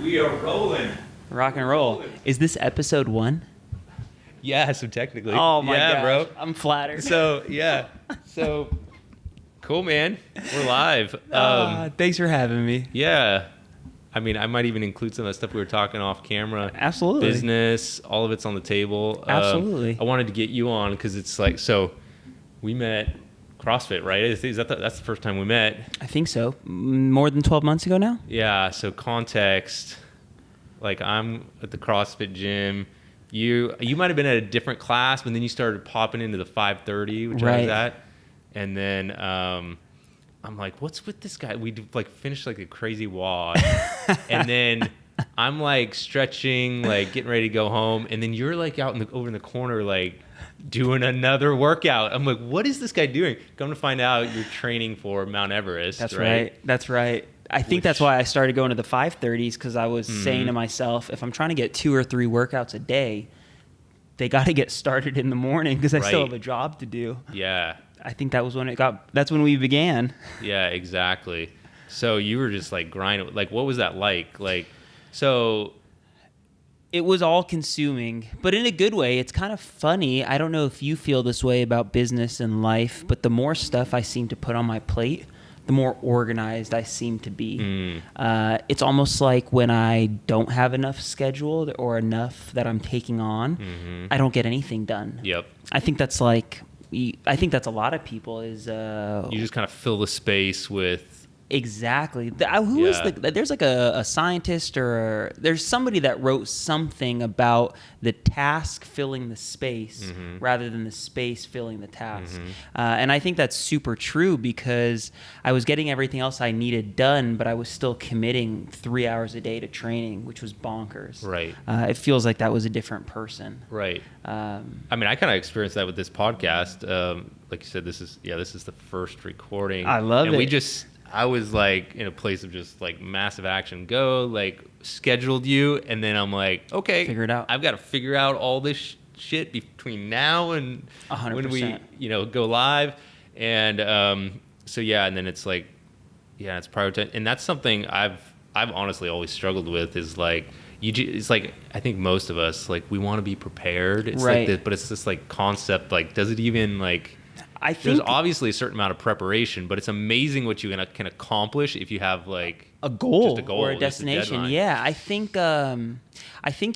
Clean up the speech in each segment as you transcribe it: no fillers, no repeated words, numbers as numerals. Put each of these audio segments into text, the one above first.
We are rolling. Rock and roll. Is this episode 1? Yeah, so technically. Oh my yeah, gosh, bro. I'm flattered. So cool, man. We're live. Thanks for having me. Yeah. I mean, I might even include some of the stuff we were talking off camera. Absolutely. Business, all of it's on the table. Absolutely. I wanted to get you on because it's like, so we met CrossFit, right? Is that that's the first time we met? I think so. More than 12 months ago now? Yeah, so context, like I'm at the CrossFit gym. You might have been at a different class, but then you started popping into the 5:30, which I was at. And then I'm like, what's with this guy? We like finished like a crazy WOD. And then I'm like stretching, like getting ready to go home. And then you're like out over in the corner, like doing another workout. I'm like, what is this guy doing? Come to find out you're training for Mount Everest. That's right. That's right. I think that's why I started going to the 5:30s, because I was saying to myself, if I'm trying to get 2 or 3 workouts a day, they got to get started in the morning because I still have a job to do. Yeah. I think that was when that's when we began. Yeah, exactly. So you were just like grinding. Like, what was that like? Like, so. It was all consuming, but in a good way. It's kind of funny. I don't know if you feel this way about business and life, but the more stuff I seem to put on my plate, the more organized I seem to be. It's almost like when I don't have enough scheduled or enough that I'm taking on, I don't get anything done. Yep. I think that's a lot of people is... you just kind of fill the space with... Exactly. There's like a scientist or there's somebody that wrote something about the task filling the space rather than the space filling the task. And I think that's super true because I was getting everything else I needed done, but I was still committing 3 hours a day to training, which was bonkers. Right. It feels like that was a different person. Right. I mean, I kind of experienced that with this podcast. Like you said, this is the first recording. I love it. I was like in a place of just like massive action. Go, like scheduled you, and then I'm like, okay, figure it out. I've got to figure out all this shit between now and 100%. when we, go live. And so yeah, and then it's like, yeah, it's prioritized, and that's something I've honestly always struggled with. Is like it's like I think most of us like we want to be prepared. It's right. like this, but it's this like concept. Like, does it even like? I think there's obviously a certain amount of preparation, but it's amazing what you can accomplish if you have like a goal, just a goal or a destination. Yeah, I think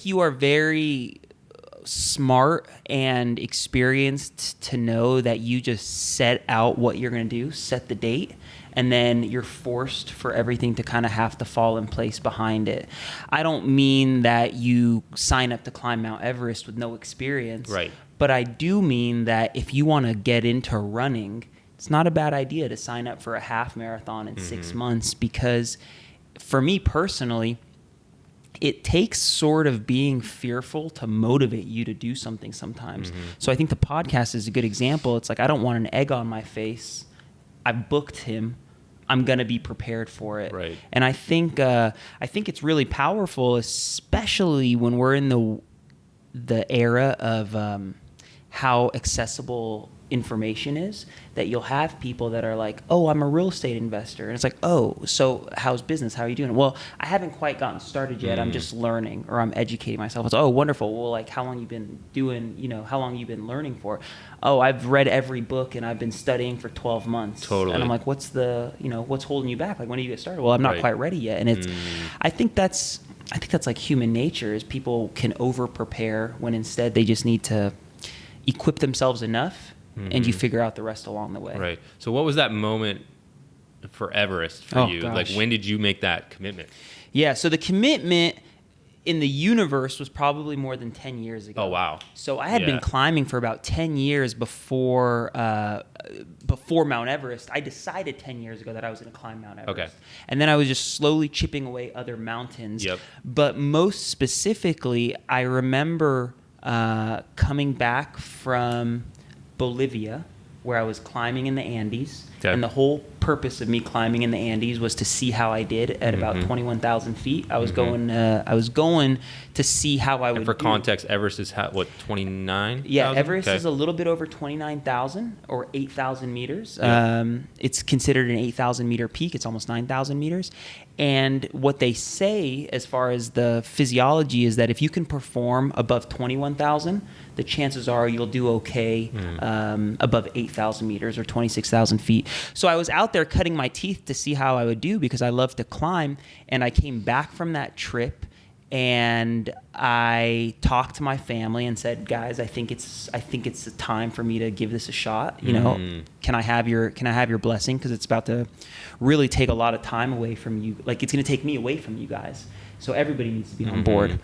you are very smart and experienced to know that you just set out what you're going to do, set the date, and then you're forced for everything to kind of have to fall in place behind it. I don't mean that you sign up to climb Mount Everest with no experience. Right. But I do mean that if you want to get into running, it's not a bad idea to sign up for a half marathon in 6 months, because for me personally, it takes sort of being fearful to motivate you to do something sometimes. So I think the podcast is a good example. It's like, I don't want an egg on my face. I booked him. I'm going to be prepared for it. Right. And I think it's really powerful, especially when we're in the era of how accessible information is, that you'll have people that are like, oh, I'm a real estate investor. And it's like, oh, so how's business? How are you doing? Well, I haven't quite gotten started yet. I'm just learning, or I'm educating myself. It's, oh, wonderful. Well, like, how long you been doing, how long you been learning for? Oh, I've read every book and I've been studying for 12 months. Totally. And I'm like, what's holding you back? Like, when do you get started? Well, I'm not quite ready yet. And it's, I think that's like human nature, is people can over prepare when instead they just need to equip themselves enough, and you figure out the rest along the way. Right. So what was that moment for Everest for you? Gosh. Like, when did you make that commitment? Yeah, so the commitment in the universe was probably more than 10 years ago. Oh, wow. So I had been climbing for about 10 years before Mount Everest. I decided 10 years ago that I was going to climb Mount Everest. Okay. And then I was just slowly chipping away other mountains. Yep. But most specifically, I remember coming back from Bolivia where I was climbing in the Andes. Okay. And the whole purpose of me climbing in the Andes was to see how I did at about 21,000 feet. I was going to see how I would And for do. context, Everest is 29? Yeah, Everest is a little bit over 29,000 or 8,000 meters. Yeah. It's considered an 8,000 meter peak. It's almost 9,000 meters. And what they say as far as the physiology is that if you can perform above 21,000, the chances are you'll do okay above 8,000 meters or 26,000 feet. So I was out there cutting my teeth to see how I would do because I love to climb. And I came back from that trip and I talked to my family and said, guys, I think it's the time for me to give this a shot. You know, can I have your blessing? Because it's about to really take a lot of time away from you. Like, it's going to take me away from you guys. So everybody needs to be on board.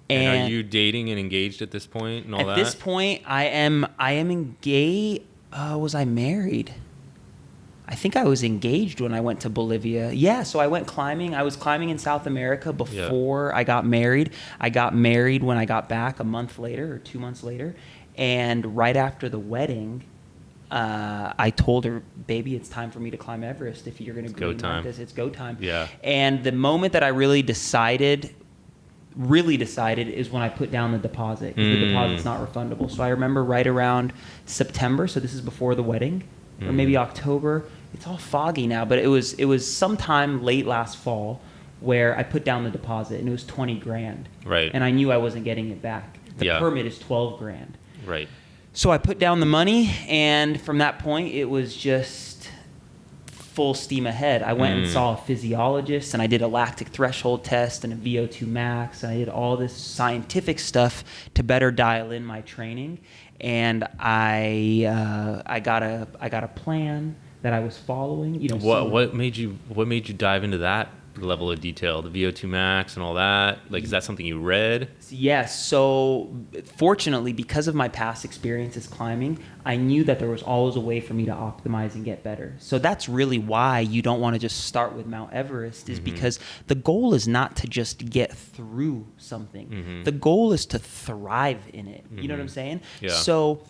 And are you dating and engaged at this point and all that? At this point, I am engaged. Was I married? I think I was engaged when I went to Bolivia. Yeah, so I went climbing. I was climbing in South America before I got married. I got married when I got back a month later or 2 months later. And right after the wedding, I told her, baby, it's time for me to climb Everest. If you're going to agree like this, it's go time. Yeah. And the moment that I really decided is when I put down the deposit. The deposit's not refundable. So I remember right around September, so this is before the wedding, or maybe October. It's all foggy now, but it was sometime late last fall where I put down the deposit, and it was $20,000. Right. And I knew I wasn't getting it back. The permit is $12,000. Right. So I put down the money, and from that point, it was just full steam ahead. I went and saw a physiologist, and I did a lactic threshold test and a VO2 max. And I did all this scientific stuff to better dial in my training, and I got a plan that I was following. You know, what made you dive into that level of detail, the VO2 max and all that? Like, is that something you read? Yes. So fortunately, because of my past experiences climbing, I knew that there was always a way for me to optimize and get better. So that's really why you don't want to just start with Mount Everest, is because the goal is not to just get through something. The goal is to thrive in it. You know what I'm saying? Yeah. So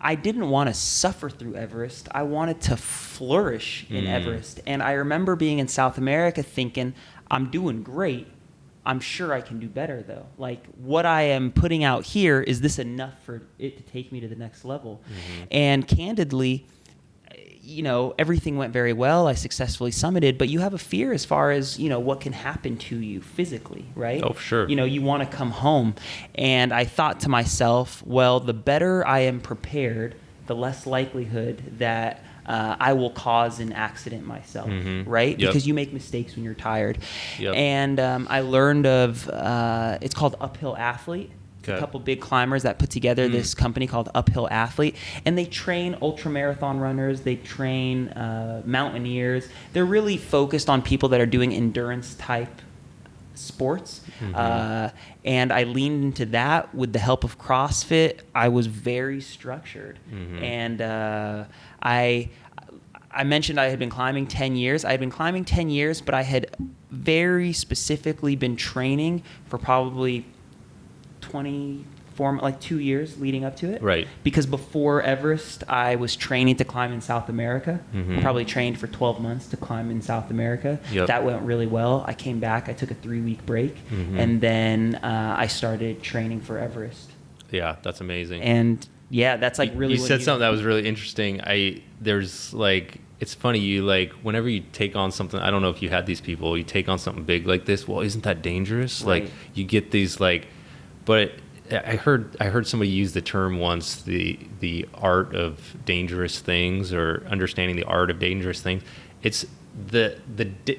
I didn't want to suffer through Everest. I wanted to flourish in Everest. And I remember being in South America thinking, I'm doing great. I'm sure I can do better, though. Like, what I am putting out here, is this enough for it to take me to the next level? And candidly, you know, everything went very well. I successfully summited, but you have a fear as far as, you know, what can happen to you physically, right? Oh, sure. You know, you want to come home. And I thought to myself, well, the better I am prepared, the less likelihood that I will cause an accident myself, right? Yep. Because you make mistakes when you're tired. Yep. And I learned of, it's called Uphill Athlete. A couple big climbers that put together this company called Uphill Athlete, and they train ultramarathon runners, they train mountaineers. They're really focused on people that are doing endurance type sports. And I leaned into that with the help of CrossFit. I was very structured. And I mentioned I had been climbing 10 years. I had been climbing 10 years, but I had very specifically been training for probably 2 years leading up to it. Right. Because before Everest, I was training to climb in South America. I probably trained for 12 months to climb in South America. Yep. That went really well. I came back. I took a 3-week break. And then I started training for Everest. Yeah, that's amazing. And yeah, that's like really. You said something that was really interesting. There's like, it's funny, you like, whenever you take on something, I don't know if you had these people, you take on something big like this, well, isn't that dangerous? Right. Like, you get these like, but I heard somebody use the term once, the art of dangerous things, or understanding the art of dangerous things. It's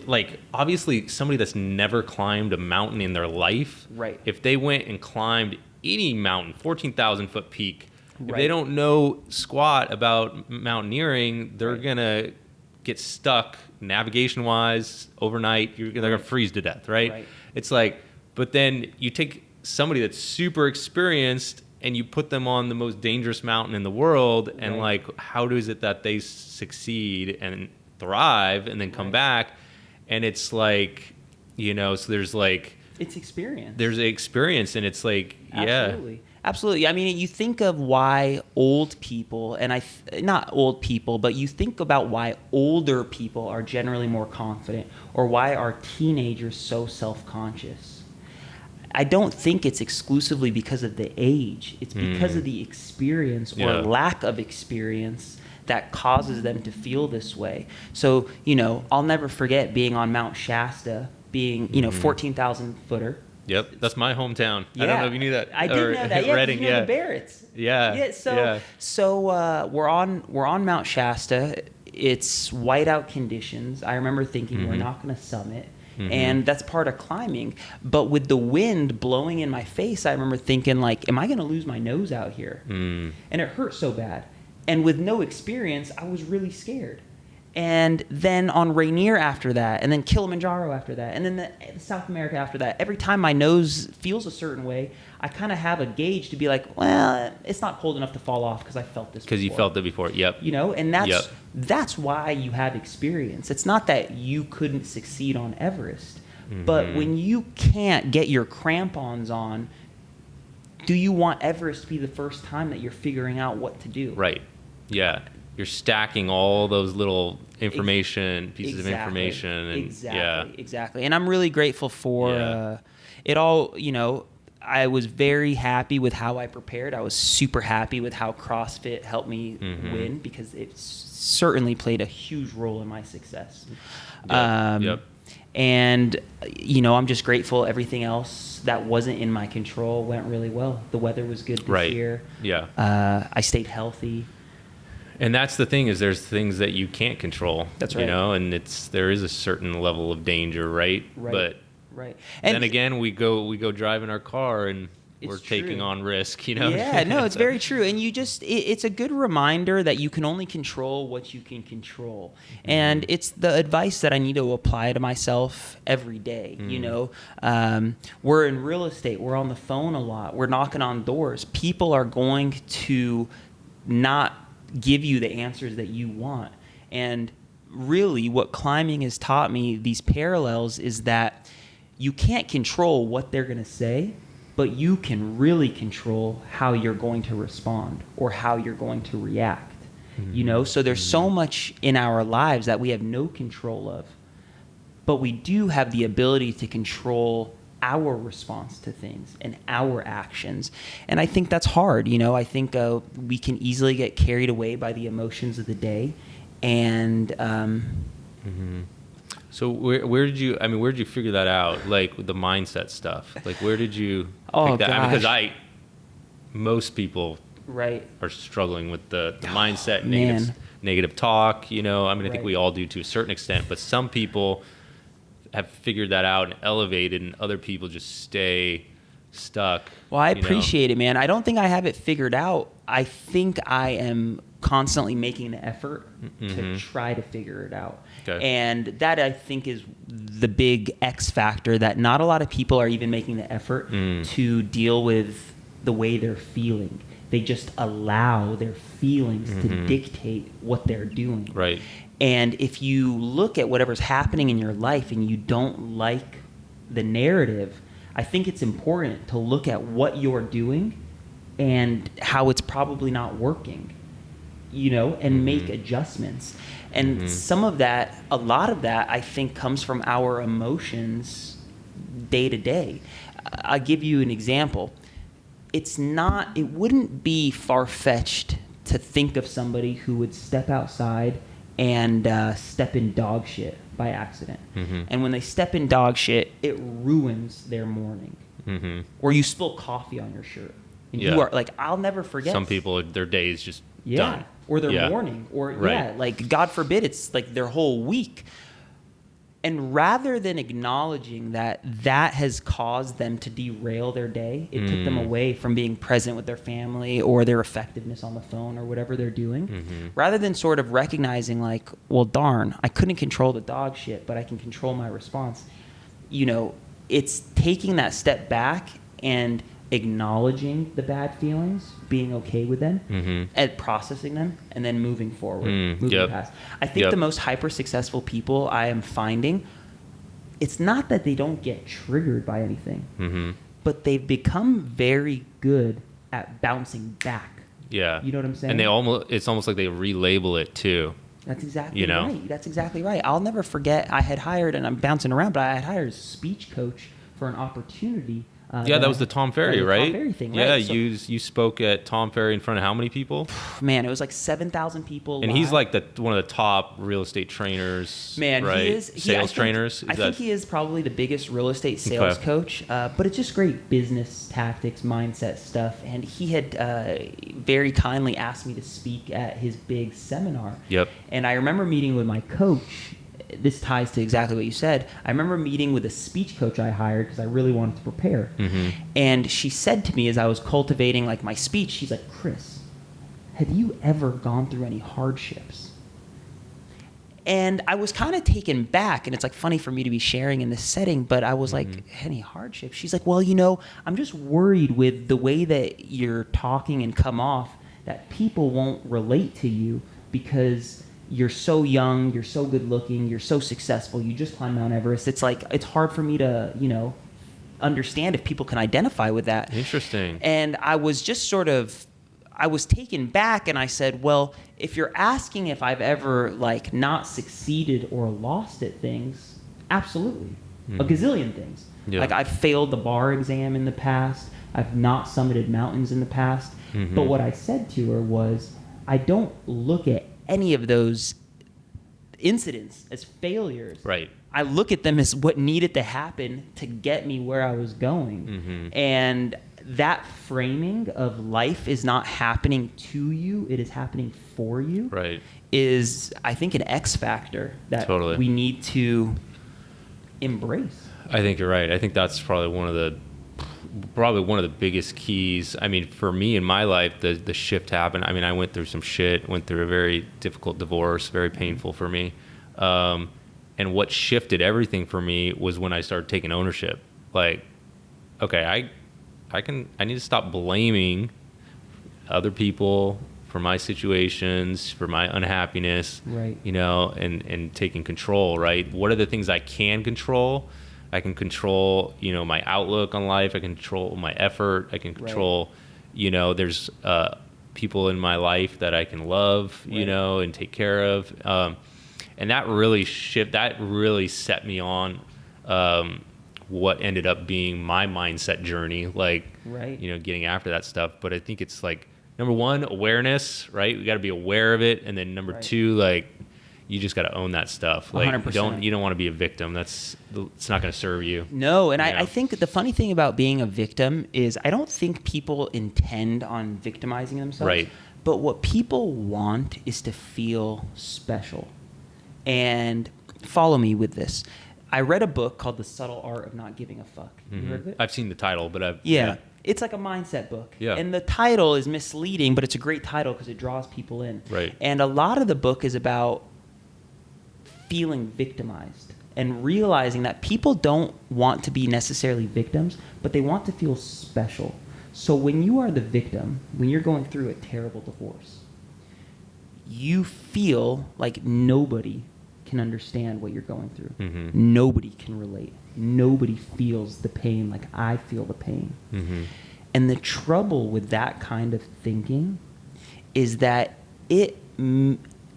like, obviously somebody that's never climbed a mountain in their life, right? If they went and climbed any mountain, 14,000 foot peak, right, if they don't know squat about mountaineering, they're gonna get stuck navigation wise overnight. They're gonna freeze to death, right? It's like, but then you take somebody that's super experienced and you put them on the most dangerous mountain in the world, and like, how is it that they succeed and thrive and then come back? And it's like, you know, so there's like, it's experience. There's experience, and it's like, absolutely. Absolutely. I mean, you think of why old people, and not old people, but you think about why older people are generally more confident, or why are teenagers so self-conscious. I don't think it's exclusively because of the age. It's because of the experience or lack of experience that causes them to feel this way. So, I'll never forget being on Mount Shasta, being, 14,000 footer. Yep, that's my hometown. Yeah. I don't know if you knew that. I did know that. Yeah, Redding, the Barretts. Yeah. So we're on Mount Shasta. It's whiteout conditions. I remember thinking we're not going to summit, and that's part of climbing. But with the wind blowing in my face, I remember thinking, like, am I going to lose my nose out here? And it hurt so bad. And with no experience, I was really scared. And then on Rainier after that, and then Kilimanjaro after that, and then the South America after that, every time my nose feels a certain way, I kind of have a gauge to be like, well, it's not cold enough to fall off because I felt this before. Because you felt it before, yep. And that's why you have experience. It's not that you couldn't succeed on Everest, but when you can't get your crampons on, do you want Everest to be the first time that you're figuring out what to do? Right, yeah. You're stacking all those little pieces of information. And, Exactly. And I'm really grateful for it all. I was very happy with how I prepared. I was super happy with how CrossFit helped me win, because it certainly played a huge role in my success. And, I'm just grateful everything else that wasn't in my control went really well. The weather was good this year. Yeah. I stayed healthy. And that's the thing, is there's things that you can't control. That's right. And there is a certain level of danger, right? But and then again, we go drive in our car and we're taking on risk, Yeah, no, it's very true. And it's a good reminder that you can only control what you can control. And it's the advice that I need to apply to myself every day. We're in real estate. We're on the phone a lot. We're knocking on doors. People are going to not give you the answers that you want. And really what climbing has taught me, these parallels, is that you can't control what they're going to say, but you can really control how you're going to respond or how you're going to react. So there's so much in our lives that we have no control of, but we do have the ability to control our response to things and our actions. And I think that's hard. I think we can easily get carried away by the emotions of the day. And so where did you figure that out? Like with the mindset stuff, like where did you pick that? Gosh. Because most people are struggling with the mindset, negative talk, I think we all do to a certain extent, but some people have figured that out and elevated, and other people just stay stuck. Well, I appreciate it, man. I don't think I have it figured out. I think I am constantly making the effort to try to figure it out. Okay. And that, I think, is the big X factor, that not a lot of people are even making the effort to deal with the way they're feeling. They just allow their feelings to dictate what they're doing. Right. And if you look at whatever's happening in your life and you don't like the narrative, I think it's important to look at what you're doing and how it's probably not working, and make adjustments. And a lot of that, I think, comes from our emotions day to day. I'll give you an example. It wouldn't be far-fetched to think of somebody who would step outside and step in dog shit by accident. And when they step in dog shit, it ruins their morning. Or you spill coffee on your shirt. And you are like, I'll never forget. Some people, their day is just done. Or their morning. Or like, God forbid, it's like their whole week. And rather than acknowledging that has caused them to derail their day, it took them away from being present with their family or their effectiveness on the phone or whatever they're doing. Rather than sort of recognizing, like, well, darn, I couldn't control the dog shit, but I can control my response. It's taking that step back and acknowledging the bad feelings, being okay with them, and processing them, and then moving forward, moving past. I think the most hyper successful people I am finding, it's not that they don't get triggered by anything, but they've become very good at bouncing back. Yeah. You know what I'm saying? And it's almost like they relabel it too. That's exactly right. That's exactly right. I'll never forget, I had hired, and I'm bouncing around, but I had hired a speech coach for an opportunity. That was the Tom Ferry, right? Tom Ferry thing, yeah, right? So, you spoke at Tom Ferry in front of how many people? Man, it was like 7,000 people. And live. he's like one of the top real estate trainers. Man, right? he is. Sales trainers. I think he is probably the biggest real estate sales coach. But it's just great business tactics, mindset stuff. And he had very kindly asked me to speak at his big seminar. Yep. And I remember meeting with my coach. This ties to exactly what you said. I remember meeting with a speech coach I hired because I really wanted to prepare. Mm-hmm. And she said to me as I was cultivating like my speech, she's like, Krys, have you ever gone through any hardships? And I was kind of taken back, and it's like funny for me to be sharing in this setting, but I was like, any hardships? She's like, well, I'm just worried with the way that you're talking and come off that people won't relate to you because you're so young, you're so good looking, you're so successful, you just climbed Mount Everest. It's like, it's hard for me to, understand if people can identify with that. Interesting. And I was just I was taken back, and I said, well, if you're asking if I've ever like not succeeded or lost at things, absolutely. A gazillion things. Yeah. Like I've failed the bar exam in the past. I've not summited mountains in the past. But what I said to her was, I don't look at any of those incidents as failures. Right. I look at them as what needed to happen to get me where I was going. And that framing of life is not happening to you, it is happening for you. Right. Is, I think, an X factor that we need to embrace. I think you're right. I think that's probably one of the biggest keys. I mean, for me in my life, the shift happened. I mean, I went through some shit, went through a very difficult divorce, very painful for me. And what shifted everything for me was when I started taking ownership. Like, okay, I need to stop blaming other people for my situations, for my unhappiness, right? And taking control, right? What are the things I can control? I can control, my outlook on life. I can control my effort. I can control, there's people in my life that I can love, and take care of. And that really set me on what ended up being my mindset journey, like, getting after that stuff. But I think it's like, number one, awareness, right? We got to be aware of it. And then number two, like, you just got to own that stuff. Like, 100%. You don't want to be a victim. It's not going to serve you. No, and I think the funny thing about being a victim is I don't think people intend on victimizing themselves. Right. But what people want is to feel special. And follow me with this. I read a book called The Subtle Art of Not Giving a Fuck. You heard of it? I've seen the title, but Yeah. It's like a mindset book. Yeah. And the title is misleading, but it's a great title because it draws people in. Right. And a lot of the book is about feeling victimized and realizing that people don't want to be necessarily victims, but they want to feel special. So when you are the victim, when you're going through a terrible divorce, you feel like nobody can understand what you're going through. Nobody can relate. Nobody feels the pain like I feel the pain. And the trouble with that kind of thinking is that it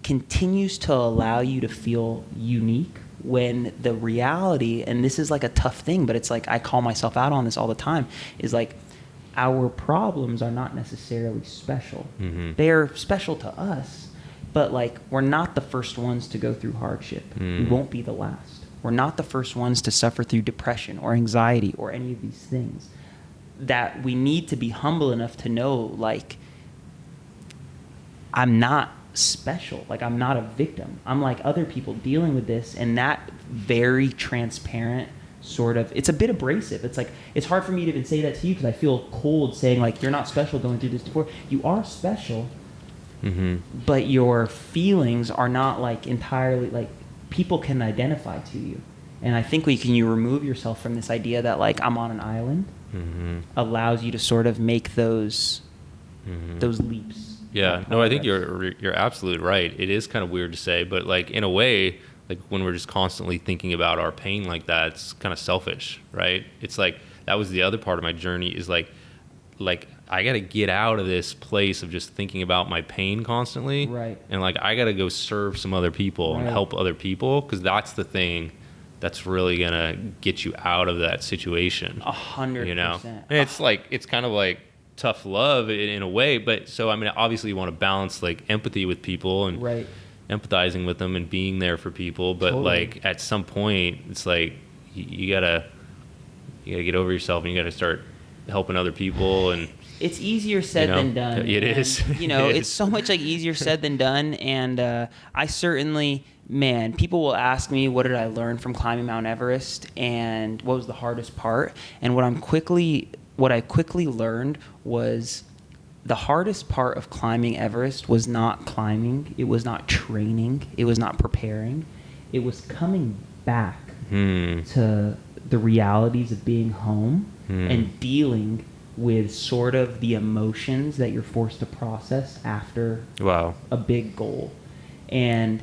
continues to allow you to feel unique when the reality, and this is like a tough thing, but it's like I call myself out on this all the time, is like our problems are not necessarily special. They're special to us, but like we're not the first ones to go through hardship. We won't be the last. We're not the first ones to suffer through depression or anxiety or any of these things. That we need to be humble enough to know, like, I'm not special. Like, I'm not a victim. I'm like other people dealing with this, and that very transparent sort of, it's a bit abrasive. It's like, it's hard for me to even say that to you because I feel cold saying like, you're not special going through this before. You are special, but your feelings are not like entirely, like, people can identify to you. And I think you remove yourself from this idea that like I'm on an island, allows you to sort of make those leaps. Yeah, no, I think you're absolutely right. It is kind of weird to say, but like in a way, like when we're just constantly thinking about our pain like that, it's kind of selfish, right? It's like that was the other part of my journey is like like I got to get out of this place of just thinking about my pain constantly. Right. And like I got to go serve some other people and help other people, because that's the thing that's really going to get you out of that situation. 100%. You know? And it's like, it's kind of like tough love in a way, but so I mean, obviously you want to balance like empathy with people and empathizing with them and being there for people, but like at some point it's like you gotta get over yourself and you gotta start helping other people. And it's easier said than done. It is. You know, it's so much like easier said than done. And I certainly, man, people will ask me, what did I learn from climbing Mount Everest and what was the hardest part? And what I quickly learned was the hardest part of climbing Everest was not climbing. It was not training. It was not preparing. It was coming back to the realities of being home and dealing with sort of the emotions that you're forced to process after a big goal. And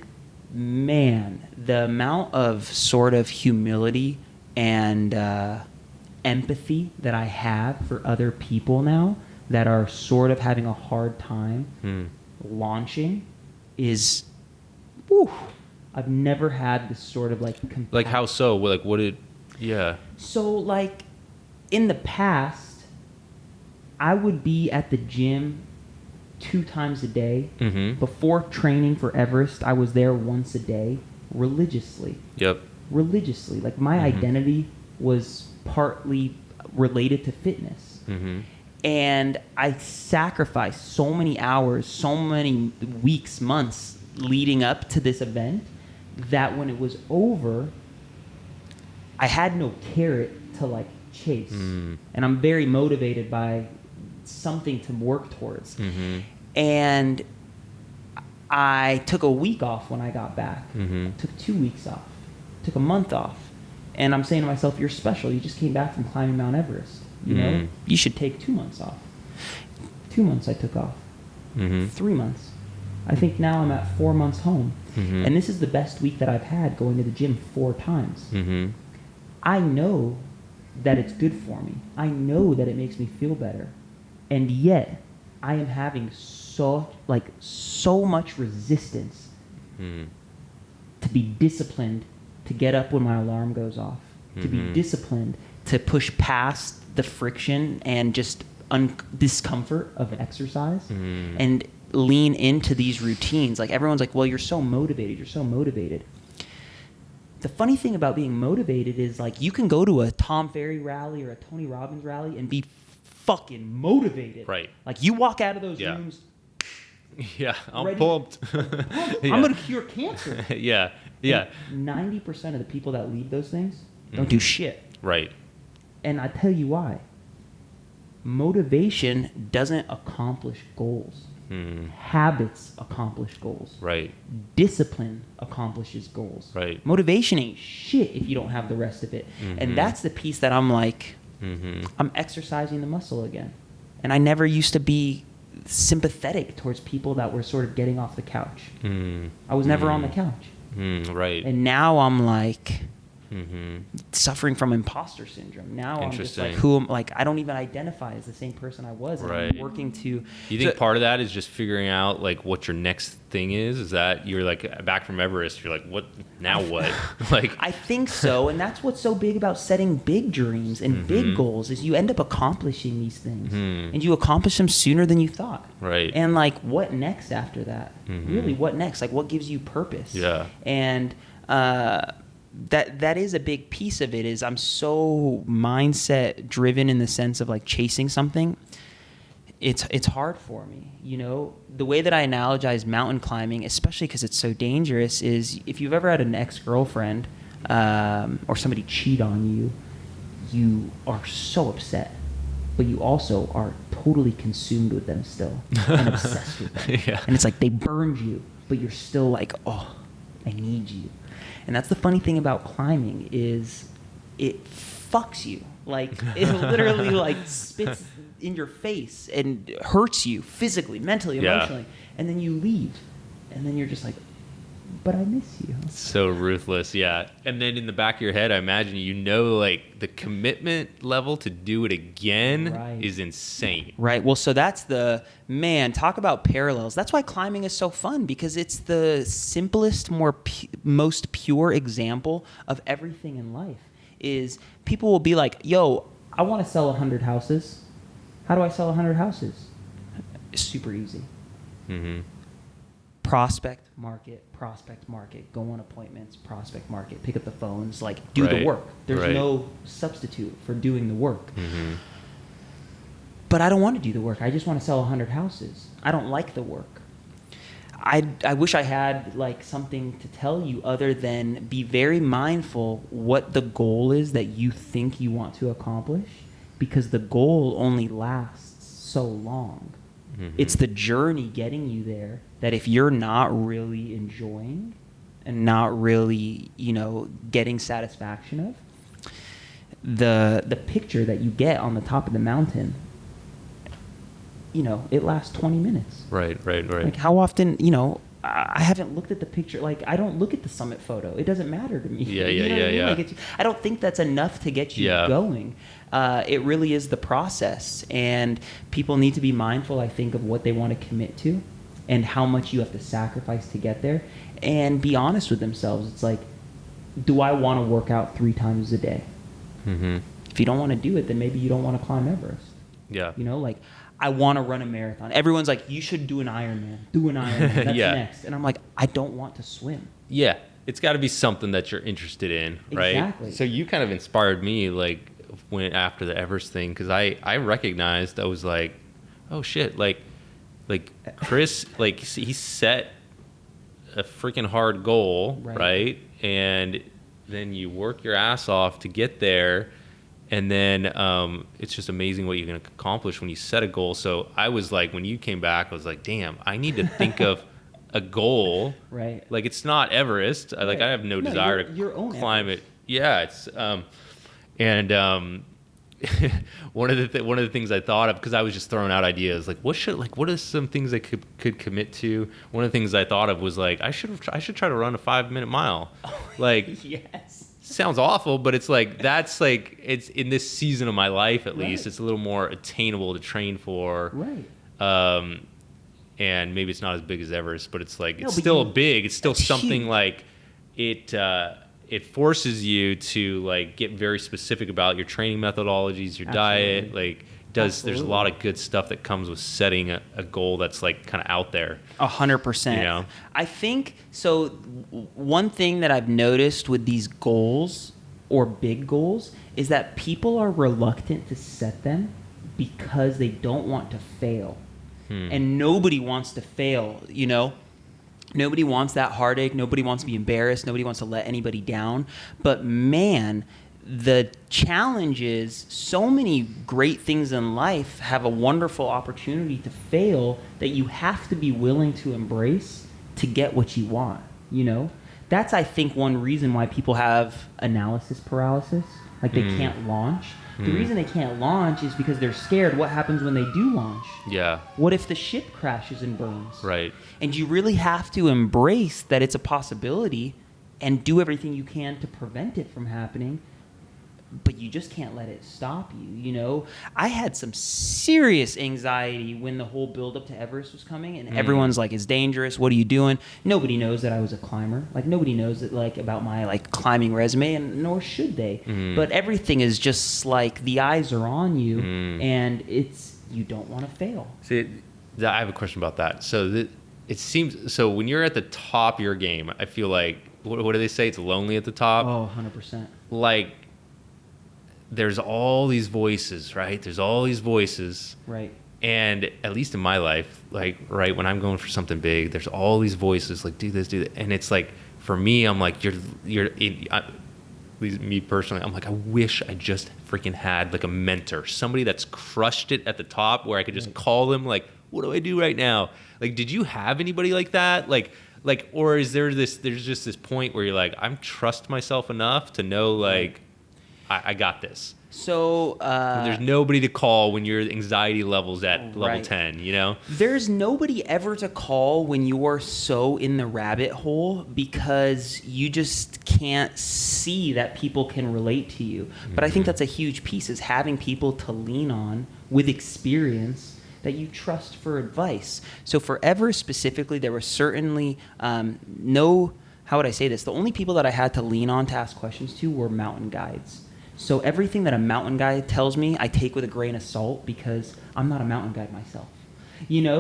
man, the amount of sort of humility and empathy that I have for other people now that are sort of having a hard time launching is, whew, I've never had this sort of like compassion. Like how so? Like what did, So like in the past, I would be at the gym 2 times a day. Before training for Everest, I was there once a day religiously. Religiously. Like my identity was partly related to fitness. And I sacrificed so many hours, so many weeks, months leading up to this event that when it was over, I had no carrot to like chase. And I'm very motivated by something to work towards. And I took a week off when I got back. I took 2 weeks off. Took a month off. And I'm saying to myself, you're special. You just came back from climbing Mount Everest. You know, you should take 2 months off. 2 months I took off. 3 months. I think now I'm at 4 months home. And this is the best week that I've had, going to the gym 4 times. I know that it's good for me. I know that it makes me feel better. And yet, I am having so much resistance to be disciplined, to get up when my alarm goes off, to be disciplined, to push past the friction and just discomfort of exercise and lean into these routines. Like everyone's like, well, you're so motivated. You're so motivated. The funny thing about being motivated is like you can go to a Tom Ferry rally or a Tony Robbins rally and be fucking motivated. Right. Like you walk out of those rooms. I'm pumped. I'm going to cure cancer. 90% of the people that leave those things don't do shit. Right. And I tell you why. Motivation doesn't accomplish goals. Habits accomplish goals. Right. Discipline accomplishes goals. Right. Motivation ain't shit if you don't have the rest of it. And that's the piece that I'm like, I'm exercising the muscle again. And I never used to be sympathetic towards people that were sort of getting off the couch. I was never on the couch. Right. And now I'm like suffering from imposter syndrome. Now I'm just like, I don't even identify as the same person I was. And I'm working to. You think part of that is just figuring out like what your next thing is? Is that you're like back from Everest? You're like, what now? What? Like I think so, and that's what's so big about setting big dreams and big goals is you end up accomplishing these things, and you accomplish them sooner than you thought. Right. And like, what next after that? Really, what next? Like, what gives you purpose? Yeah. And that is a big piece of it. Is I'm so mindset driven in the sense of like chasing something. It's hard for me, you know. The way that I analogize mountain climbing, especially because it's so dangerous, is if you've ever had an ex-girlfriend or somebody cheat on you, you are so upset, but you also are totally consumed with them still and obsessed with them. And it's like they burned you, but you're still like, oh, I need you. And that's the funny thing about climbing is it fucks you. Like it literally like spits in your face and hurts you physically, mentally, emotionally. And then you leave. And then you're just like, but I miss you. So ruthless, yeah. And then in the back of your head, I imagine like the commitment level to do it again is insane. Right. Well, so that's talk about parallels. That's why climbing is so fun, because it's the simplest, most pure example of everything in life. Is people will be like, yo, I want to sell 100 houses. How do I sell 100 houses? It's super easy. Mm-hmm. Prospect market, go on appointments, prospect market, pick up the phones, like do the work. There's no substitute for doing the work. Mm-hmm. But I don't want to do the work. I just want to sell 100 houses. I don't like the work. I wish I had like something to tell you other than be very mindful what the goal is that you think you want to accomplish, because the goal only lasts so long. Mm-hmm. It's the journey getting you there that if you're not really enjoying and not really, getting satisfaction of, the picture that you get on the top of the mountain, it lasts 20 minutes. Right. Like how often, I haven't looked at the picture. Like I don't look at the summit photo. It doesn't matter to me. Yeah. Like I don't think that's enough to get you going. It really is the process, and people need to be mindful, I think, of what they want to commit to and how much you have to sacrifice to get there, and be honest with themselves. It's like, do I want to work out 3 times a day? Mm-hmm. If you don't want to do it, then maybe you don't want to climb Everest. Yeah. Like I want to run a marathon. Everyone's like, you should do an Ironman. Do an Ironman. That's next. And I'm like, I don't want to swim. Yeah. It's got to be something that you're interested in, right? Exactly. So you kind of inspired me, like, after the Everest thing, because I recognized, I was like, oh shit, like Krys, like he set a freaking hard goal, right? And then you work your ass off to get there, and then it's just amazing what you can accomplish when you set a goal. So I was like, when you came back, I was like, damn, I need to think of a goal. Right. Like it's not Everest. Like I have no desire to climb it. Yeah. It's one of the things I thought of, because I was just throwing out ideas, like what are some things I could commit to. One of the things I thought of was like I should try to run a 5-minute mile. Like yes. Sounds awful, but it's like that's like it's in this season of my life at least. It's a little more attainable to train for. Right. And maybe it's not as big as Everest, but it's like it's still big. It's still something huge. Like it forces you to like get very specific about your training methodologies, your diet. Like there's a lot of good stuff that comes with setting a goal that's like kind of out there. 100%. I think so. One thing that I've noticed with these goals or big goals is that people are reluctant to set them because they don't want to fail. And nobody wants to fail, Nobody wants that heartache. Nobody wants to be embarrassed. Nobody wants to let anybody down. But man, the challenge is so many great things in life have a wonderful opportunity to fail that you have to be willing to embrace to get what you want, That's, I think, one reason why people have analysis paralysis. Like they can't launch. The reason they can't launch is because they're scared. What happens when they do launch? Yeah. What if the ship crashes and burns? Right. And you really have to embrace that it's a possibility and do everything you can to prevent it from happening. But you just can't let it stop you, I had some serious anxiety when the whole build-up to Everest was coming, and everyone's like, it's dangerous. What are you doing? Nobody knows that I was a climber. Like, nobody knows that, like, about my, like, climbing resume, and nor should they. But everything is just, like, the eyes are on you, and you don't want to fail. See, I have a question about that. So it seems, so when you're at the top of your game, I feel like, what do they say? It's lonely at the top? Oh, 100%. Like, there's all these voices, right? There's all these voices. Right. And at least in my life, like, right, when I'm going for something big, there's all these voices, like, do this, do that. And it's like, for me, I'm like, at least me personally, I'm like, I wish I just freaking had, like, a mentor. Somebody that's crushed it at the top where I could just call them, like, what do I do right now? Like, did you have anybody like that? Like, or is there's just this point where you're like, I'm trust myself enough to know, like, I got this. So There's nobody to call when your anxiety level's at level Right. 10, you know? there's nobody ever to call when you are so in the rabbit hole because you just can't see that people can relate to you. But I think that's a huge piece, is having people to lean on with experience that you trust for advice. So for Everest specifically, there was certainly how would I say this? The only people that I had to lean on to ask questions to were mountain guides. So everything that a mountain guide tells me, I take with a grain of salt because I'm not a mountain guide myself.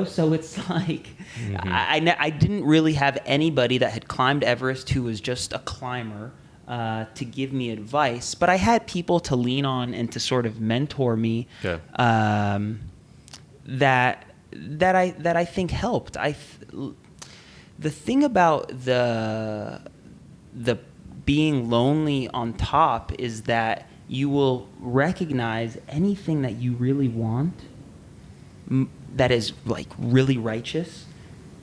So it's like I didn't really have anybody that had climbed Everest who was just a climber to give me advice, but I had people to lean on and to sort of mentor me. Yeah. That I think helped. The thing about the being lonely on top is that you will recognize anything that you really want that is like really righteous.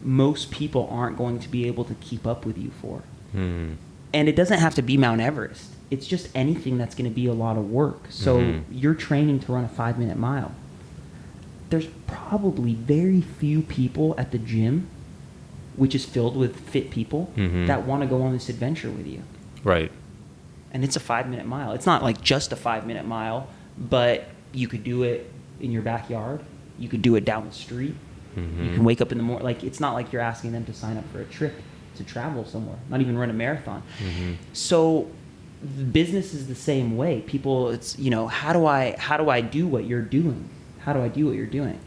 Most people aren't going to be able to keep up with you for. And it doesn't have to be Mount Everest. It's just anything that's going to be a lot of work. So you're training to run a 5-minute mile. There's probably very few people at the gym, which is filled with fit people, that want to go on this adventure with you. Right. And it's a 5-minute mile. It's not like just a 5-minute mile, but you could do it in your backyard. You could do it down the street. You can wake up in the morning. Like, it's not like you're asking them to sign up for a trip to travel somewhere, not even run a marathon. So business is the same way. People, it's, how do I do what you're doing? How do I do what you're doing?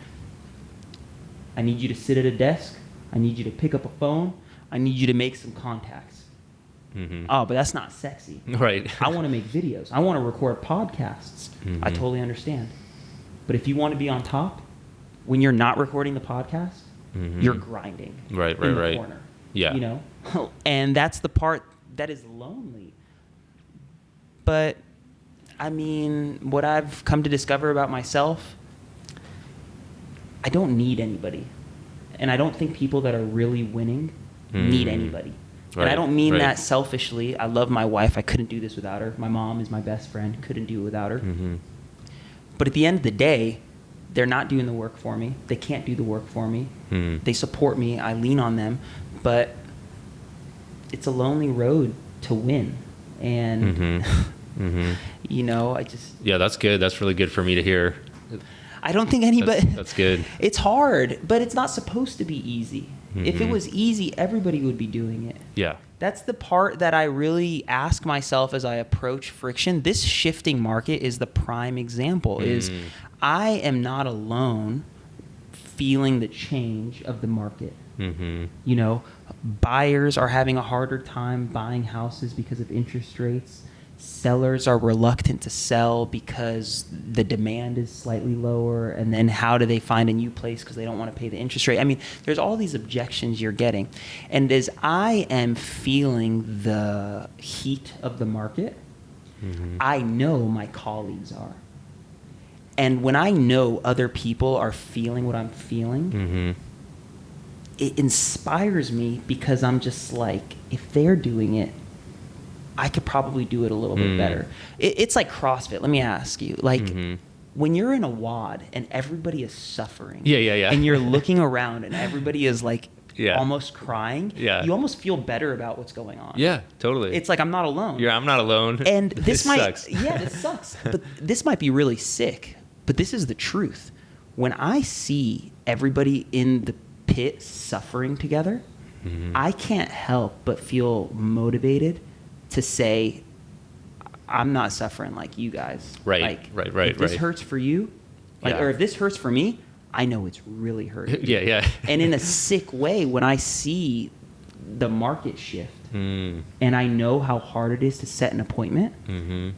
I need you to sit at a desk. I need you to pick up a phone. I need you to make some contacts. Oh, but that's not sexy. Right. I want to make videos. I want to record podcasts. I totally understand. But if you want to be on top, when you're not recording the podcast, you're grinding. Right. In the corner. Yeah. And that's the part that is lonely. But I mean, what I've come to discover about myself, I don't need anybody. And I don't think people that are really winning need anybody. Right, and I don't mean right. that selfishly. I love my wife. I couldn't do this without her. My mom is my best friend. Couldn't do it without her. But at the end of the day, they're not doing the work for me. They can't do the work for me. They support me. I lean on them. But it's a lonely road to win. And, I just... Yeah, that's good. That's really good for me to hear. I don't think anybody... That's good. It's hard, but it's not supposed to be easy. If it was easy, everybody would be doing it. Yeah. That's the part that I really ask myself as I approach friction. This shifting market is the prime example. Is I am not alone feeling the change of the market. Buyers are having a harder time buying houses because of interest rates. Sellers are reluctant to sell because the demand is slightly lower, and then how do they find a new place because they don't want to pay the interest rate? I mean, there's all these objections you're getting. And as I am feeling the heat of the market, I know my colleagues are. And when I know other people are feeling what I'm feeling, it inspires me because I'm just like, if they're doing it, I could probably do it a little bit better. It's like CrossFit. Let me ask you, like, when you're in a WOD and everybody is suffering, and you're looking around and everybody is like almost crying, you almost feel better about what's going on. Yeah, totally. It's like, I'm not alone. Yeah, I'm not alone. And this might, sucks. this sucks. But this might be really sick. But this is the truth. When I see everybody in the pit suffering together, I can't help but feel motivated to say, I'm not suffering like you guys. Right. If this hurts for you, or if this hurts for me, I know it's really hurting. Yeah. And in a sick way, when I see the market shift and I know how hard it is to set an appointment,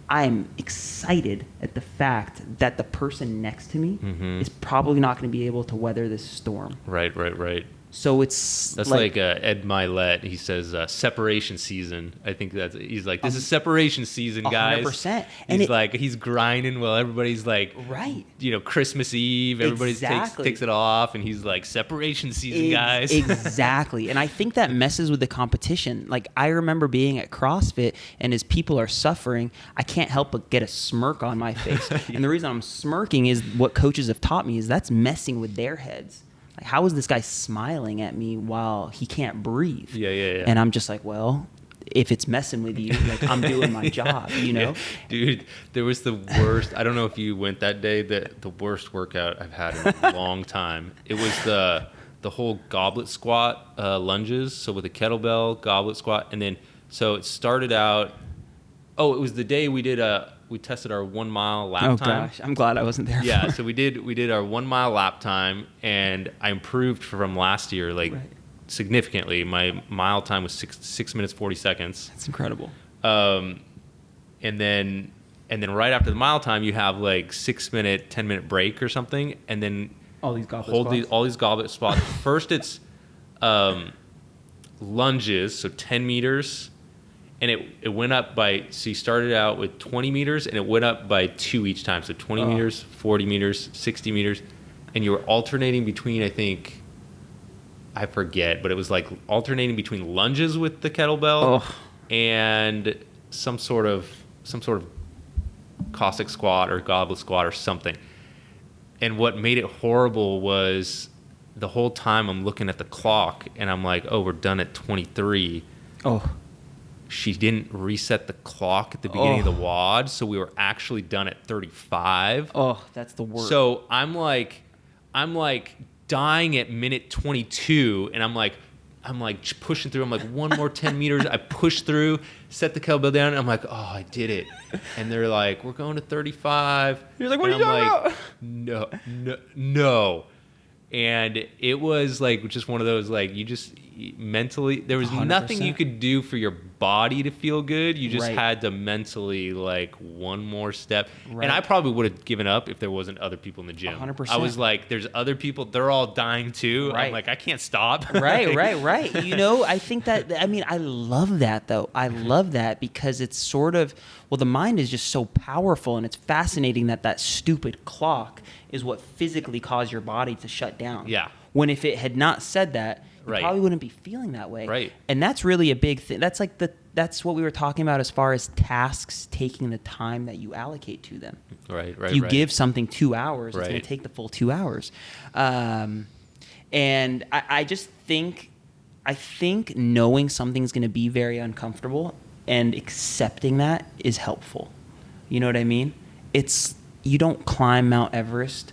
I'm excited at the fact that the person next to me is probably not going to be able to weather this storm. Right. So it's that's like Ed Milet. He says separation season. I think he's like, this is separation season, guys. 100%. And he's grinding while everybody's like, right. Christmas Eve, everybody takes it off, and he's like, separation season, guys. Exactly. And I think that messes with the competition. Like, I remember being at CrossFit, and as people are suffering, I can't help but get a smirk on my face. And the reason I'm smirking is what coaches have taught me is that's messing with their heads. Like, how is this guy smiling at me while he can't breathe? Yeah. And I'm just like, well, if it's messing with you, like, I'm doing my job, Yeah. Dude, there was the worst. I don't know if you went that day. The worst workout I've had in a long time. It was the whole goblet squat lunges. So with a kettlebell, goblet squat, and then so it started out. Oh, it was the day we tested our 1 mile lap time. Oh gosh, I'm glad I wasn't there. Yeah, so we did our 1 mile lap time, and I improved from last year significantly. My mile time was 6 minutes 40 seconds. That's incredible. And then right after the mile time, you have like 6 minute, 10-minute break or something, and then all these goblet spots. First, it's lunges, so 10 meters. And it went up so you started out with 20 meters, and it went up by 2 each time. So 20 meters, 40 meters, 60 meters. And you were alternating between, I forget, but it was like alternating between lunges with the kettlebell and some sort of Cossack squat or goblet squat or something. And what made it horrible was the whole time I'm looking at the clock, and I'm like, oh, we're done at 23. She didn't reset the clock at the beginning of the WOD, so we were actually done at 35. Oh, that's the worst. So I'm like dying at minute 22, and I'm like pushing through. I'm like, one more 10 meters. I push through, set the kettlebell down, and I'm like, oh, I did it. And they're like, we're going to 35. You're like, what are you talking about? No. And it was like just one of those, like, you just mentally, there was 100%. Nothing you could do for your body to feel good. You just had to mentally, like, one more step. Right. And I probably would have given up if there wasn't other people in the gym. 100%. I was like, there's other people, they're all dying too. Right. I'm like, I can't stop. Right. I think that, I love that though. I love that because it's sort of, well, the mind is just so powerful, and it's fascinating that stupid clock is what physically caused your body to shut down. Yeah. When if it had not said that, you probably wouldn't be feeling that way. Right. And that's really a big thing. That's like that's what we were talking about as far as tasks taking the time that you allocate to them. Right. If you give something 2 hours, it's going to take the full 2 hours. And I just think, knowing something's going to be very uncomfortable and accepting that is helpful. You know what I mean? You don't climb Mount Everest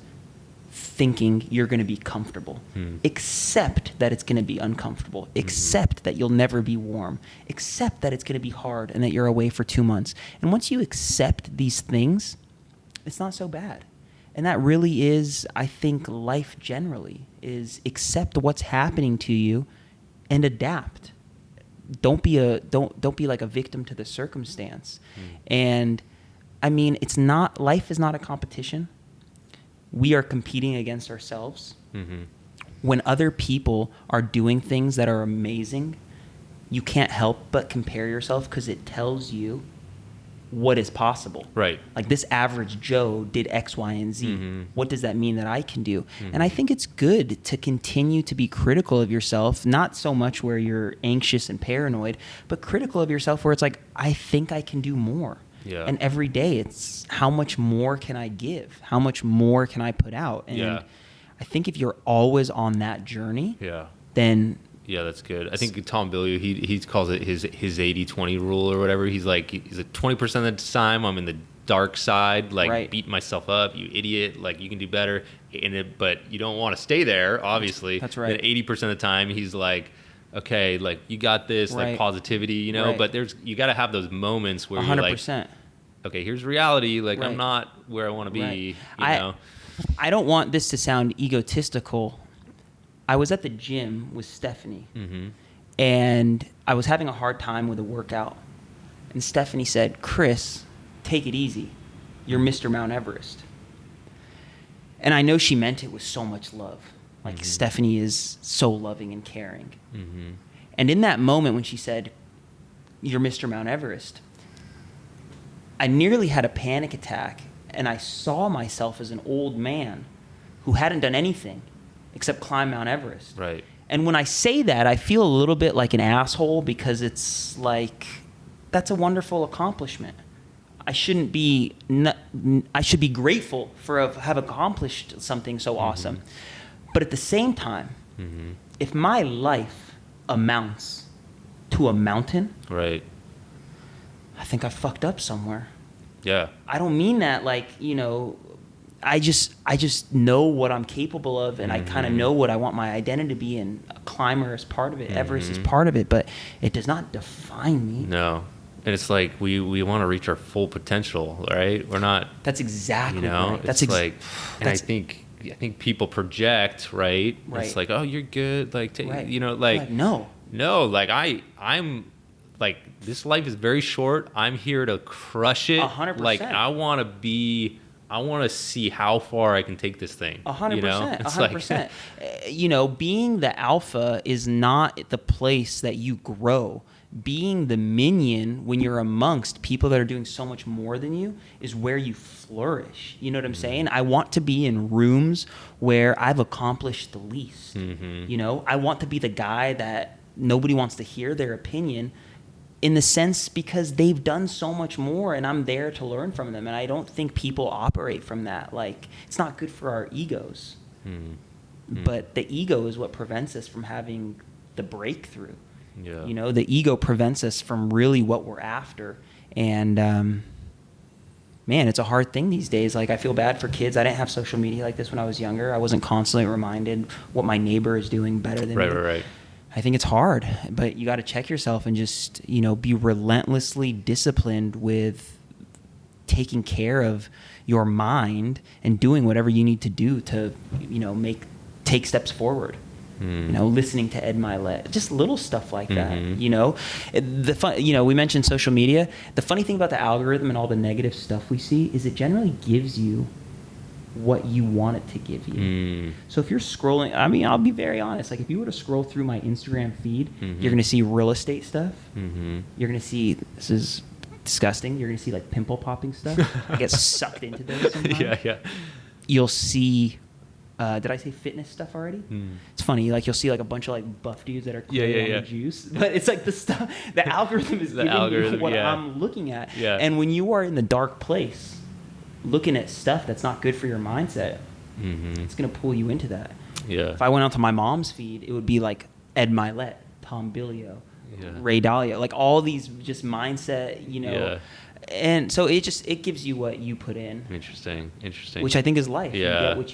thinking you're going to be comfortable. Accept that it's going to be uncomfortable. Accept that you'll never be warm. Accept that it's going to be hard and that you're away for 2 months. And once you accept these things, it's not so bad. And that really is, I think, life generally, is accept what's happening to you and adapt. Don't be like a victim to the circumstance. And life is not a competition. We are competing against ourselves. When other people are doing things that are amazing, you can't help but compare yourself because it tells you what is possible. Right. Like, this average Joe did X, Y, and Z. What does that mean that I can do? And I think it's good to continue to be critical of yourself, not so much where you're anxious and paranoid, but critical of yourself where it's like, I think I can do more. Yeah. And every day it's how much more can I give? How much more can I put out? And I think if you're always on that journey, then... Yeah, that's good. I think Tom Bilyeu, he calls it his 80-20 rule or whatever. He's like 20% of the time I'm in the dark side, like beating myself up, you idiot, like you can do better. But you don't want to stay there, obviously. That's right. Then 80% of the time he's like, okay, like you got this, like positivity, you know. But you got to have those moments where 100%. You're like, okay, here's reality. Like I'm not where I want to be. You know. I don't want this to sound egotistical. I was at the gym with Stephanie, and I was having a hard time with a workout. And Stephanie said, "Krys, take it easy. You're Mr. Mount Everest." And I know she meant it with so much love. Like Stephanie is so loving and caring. And in that moment when she said, "You're Mr. Mount Everest," I nearly had a panic attack, and I saw myself as an old man who hadn't done anything except climb Mount Everest. Right. And when I say that, I feel a little bit like an asshole, because it's like, that's a wonderful accomplishment. I should be grateful for have accomplished something so awesome. But at the same time, if my life amounts to a mountain, right, I think I fucked up somewhere. Yeah. I don't mean that like, I just know what I'm capable of, and I kind of know what I want my identity to be, and a climber is part of it. Everest is part of it, but it does not define me. No. And it's like we want to reach our full potential, right? We're not. That's exactly right. That's like, and I think people project, right? It's like, oh, you're good, like, like no, like I'm like, this life is very short. I'm here to crush it. 100%. Like, I want to see how far I can take this thing. 100%. It's 100%. Like, being the alpha is not the place that you grow. Being the minion when you're amongst people that are doing so much more than you is where you flourish. You know what I'm saying? I want to be in rooms where I've accomplished the least. I want to be the guy that nobody wants to hear their opinion, in the sense because they've done so much more, and I'm there to learn from them. And I don't think people operate from that. Like, it's not good for our egos. But the ego is what prevents us from having the breakthrough. Yeah. The ego prevents us from really what we're after. And man, it's a hard thing these days. Like, I feel bad for kids. I didn't have social media like this when I was younger. I wasn't constantly reminded what my neighbor is doing better than me. Right. I think it's hard, but you got to check yourself and just, be relentlessly disciplined with taking care of your mind and doing whatever you need to do to, take steps forward. Listening to Ed Milet, just little stuff like that. The fun, we mentioned social media. The funny thing about the algorithm and all the negative stuff we see is it generally gives you what you want it to give you. So if you're scrolling, I'll be very honest. Like, if you were to scroll through my Instagram feed, you're going to see real estate stuff. You're going to see, this is disgusting, you're going to see like pimple popping stuff. I get sucked into those sometimes. Yeah. You'll see, did I say fitness stuff already? It's funny, like, you'll see like a bunch of like buff dudes that are cool on the juice, but it's like the stuff, the algorithm is giving you what I'm looking at. And when you are in the dark place, looking at stuff that's not good for your mindset, it's going to pull you into that. If I went onto my mom's feed, it would be like Ed Milet, Tom Billio, Ray Dalio, like all these just mindset, and so it gives you what you put in. Interesting. Which I think is life. You get what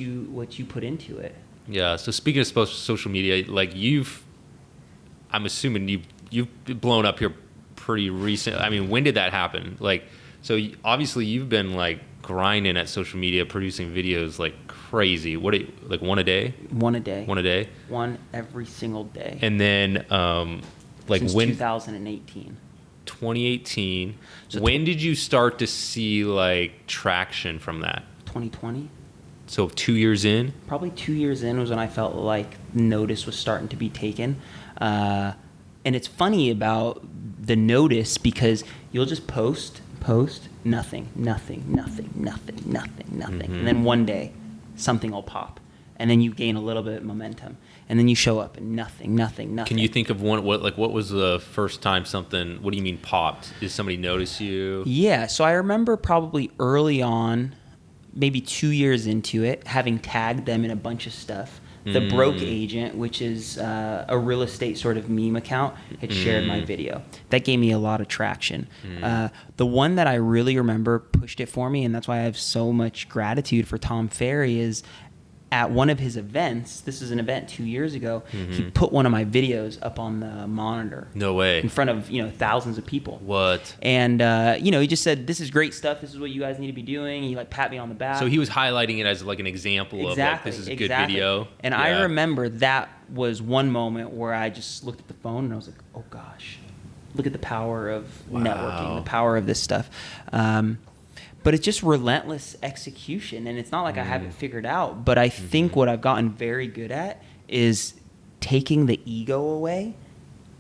you put into it. Yeah. So speaking of social media, like I'm assuming you've blown up here pretty recent. I mean, when did that happen? Like, so obviously you've been like grinding at social media, producing videos like crazy. Like one a day? One a day. One every single day. And then like since 2018. 2018. So when did you start to see like traction from that? 2020. So 2 years in? Probably 2 years in was when I felt like notice was starting to be taken. And it's funny about the notice, because you'll just post, nothing. And then one day something will pop, and then you gain a little bit of momentum, and then you show up and nothing. Can you think of one? What was the first time something? What do you mean popped? Did somebody notice you? Yeah, so I remember probably early on, maybe 2 years into it, having tagged them in a bunch of stuff. The Broke Agent, which is a real estate sort of meme account, had shared my video. That gave me a lot of traction. The one that I really remember pushed it for me, and that's why I have so much gratitude for Tom Ferry, is at one of his events. This is an event 2 years ago. He put one of my videos up on the monitor. No way. In front of thousands of people. What? And he just said, "This is great stuff. This is what you guys need to be doing." And he like pat me on the back. So he was highlighting it as like an example of like, this is a good video. And I remember that was one moment where I just looked at the phone and I was like, "Oh gosh, look at the power of networking, the power of this stuff." but it's just relentless execution. And it's not like I have it figured out, but I think what I've gotten very good at is taking the ego away,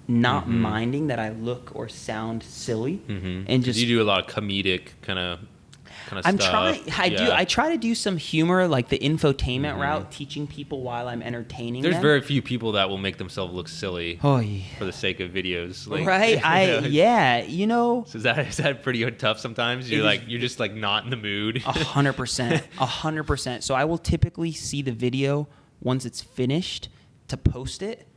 not minding that I look or sound silly, and just you do a lot of comedic kind of I'm stuff. I try to do some humor, like the infotainment route, teaching people while I'm entertaining There's them. very few people that will make themselves look silly Oh, yeah. for the sake of videos. Like, Right? you know, You know. So is that pretty tough sometimes? You're just like not in the mood. 100%. 100%. So I will typically see the video once it's finished to post it,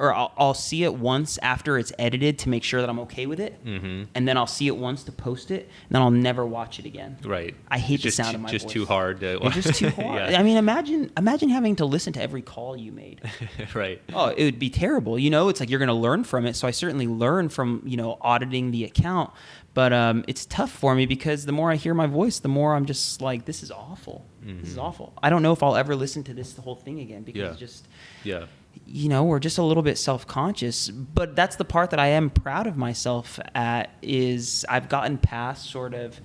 or I'll see it once after it's edited to make sure that I'm okay with it, and then I'll see it once to post it, and then I'll never watch it again. Right. I hate the sound of my voice. Just too hard to. It's just too hard. Yeah. I mean, imagine having to listen to every call you made. Right. Oh, it would be terrible. You know, it's like you're going to learn from it. So I certainly learn from, auditing the account. But it's tough for me because the more I hear my voice, the more I'm just like, this is awful. This is awful. I don't know if I'll ever listen to the whole thing again because it's just, we're just a little bit self-conscious. But that's the part that I am proud of myself at, is I've gotten past sort of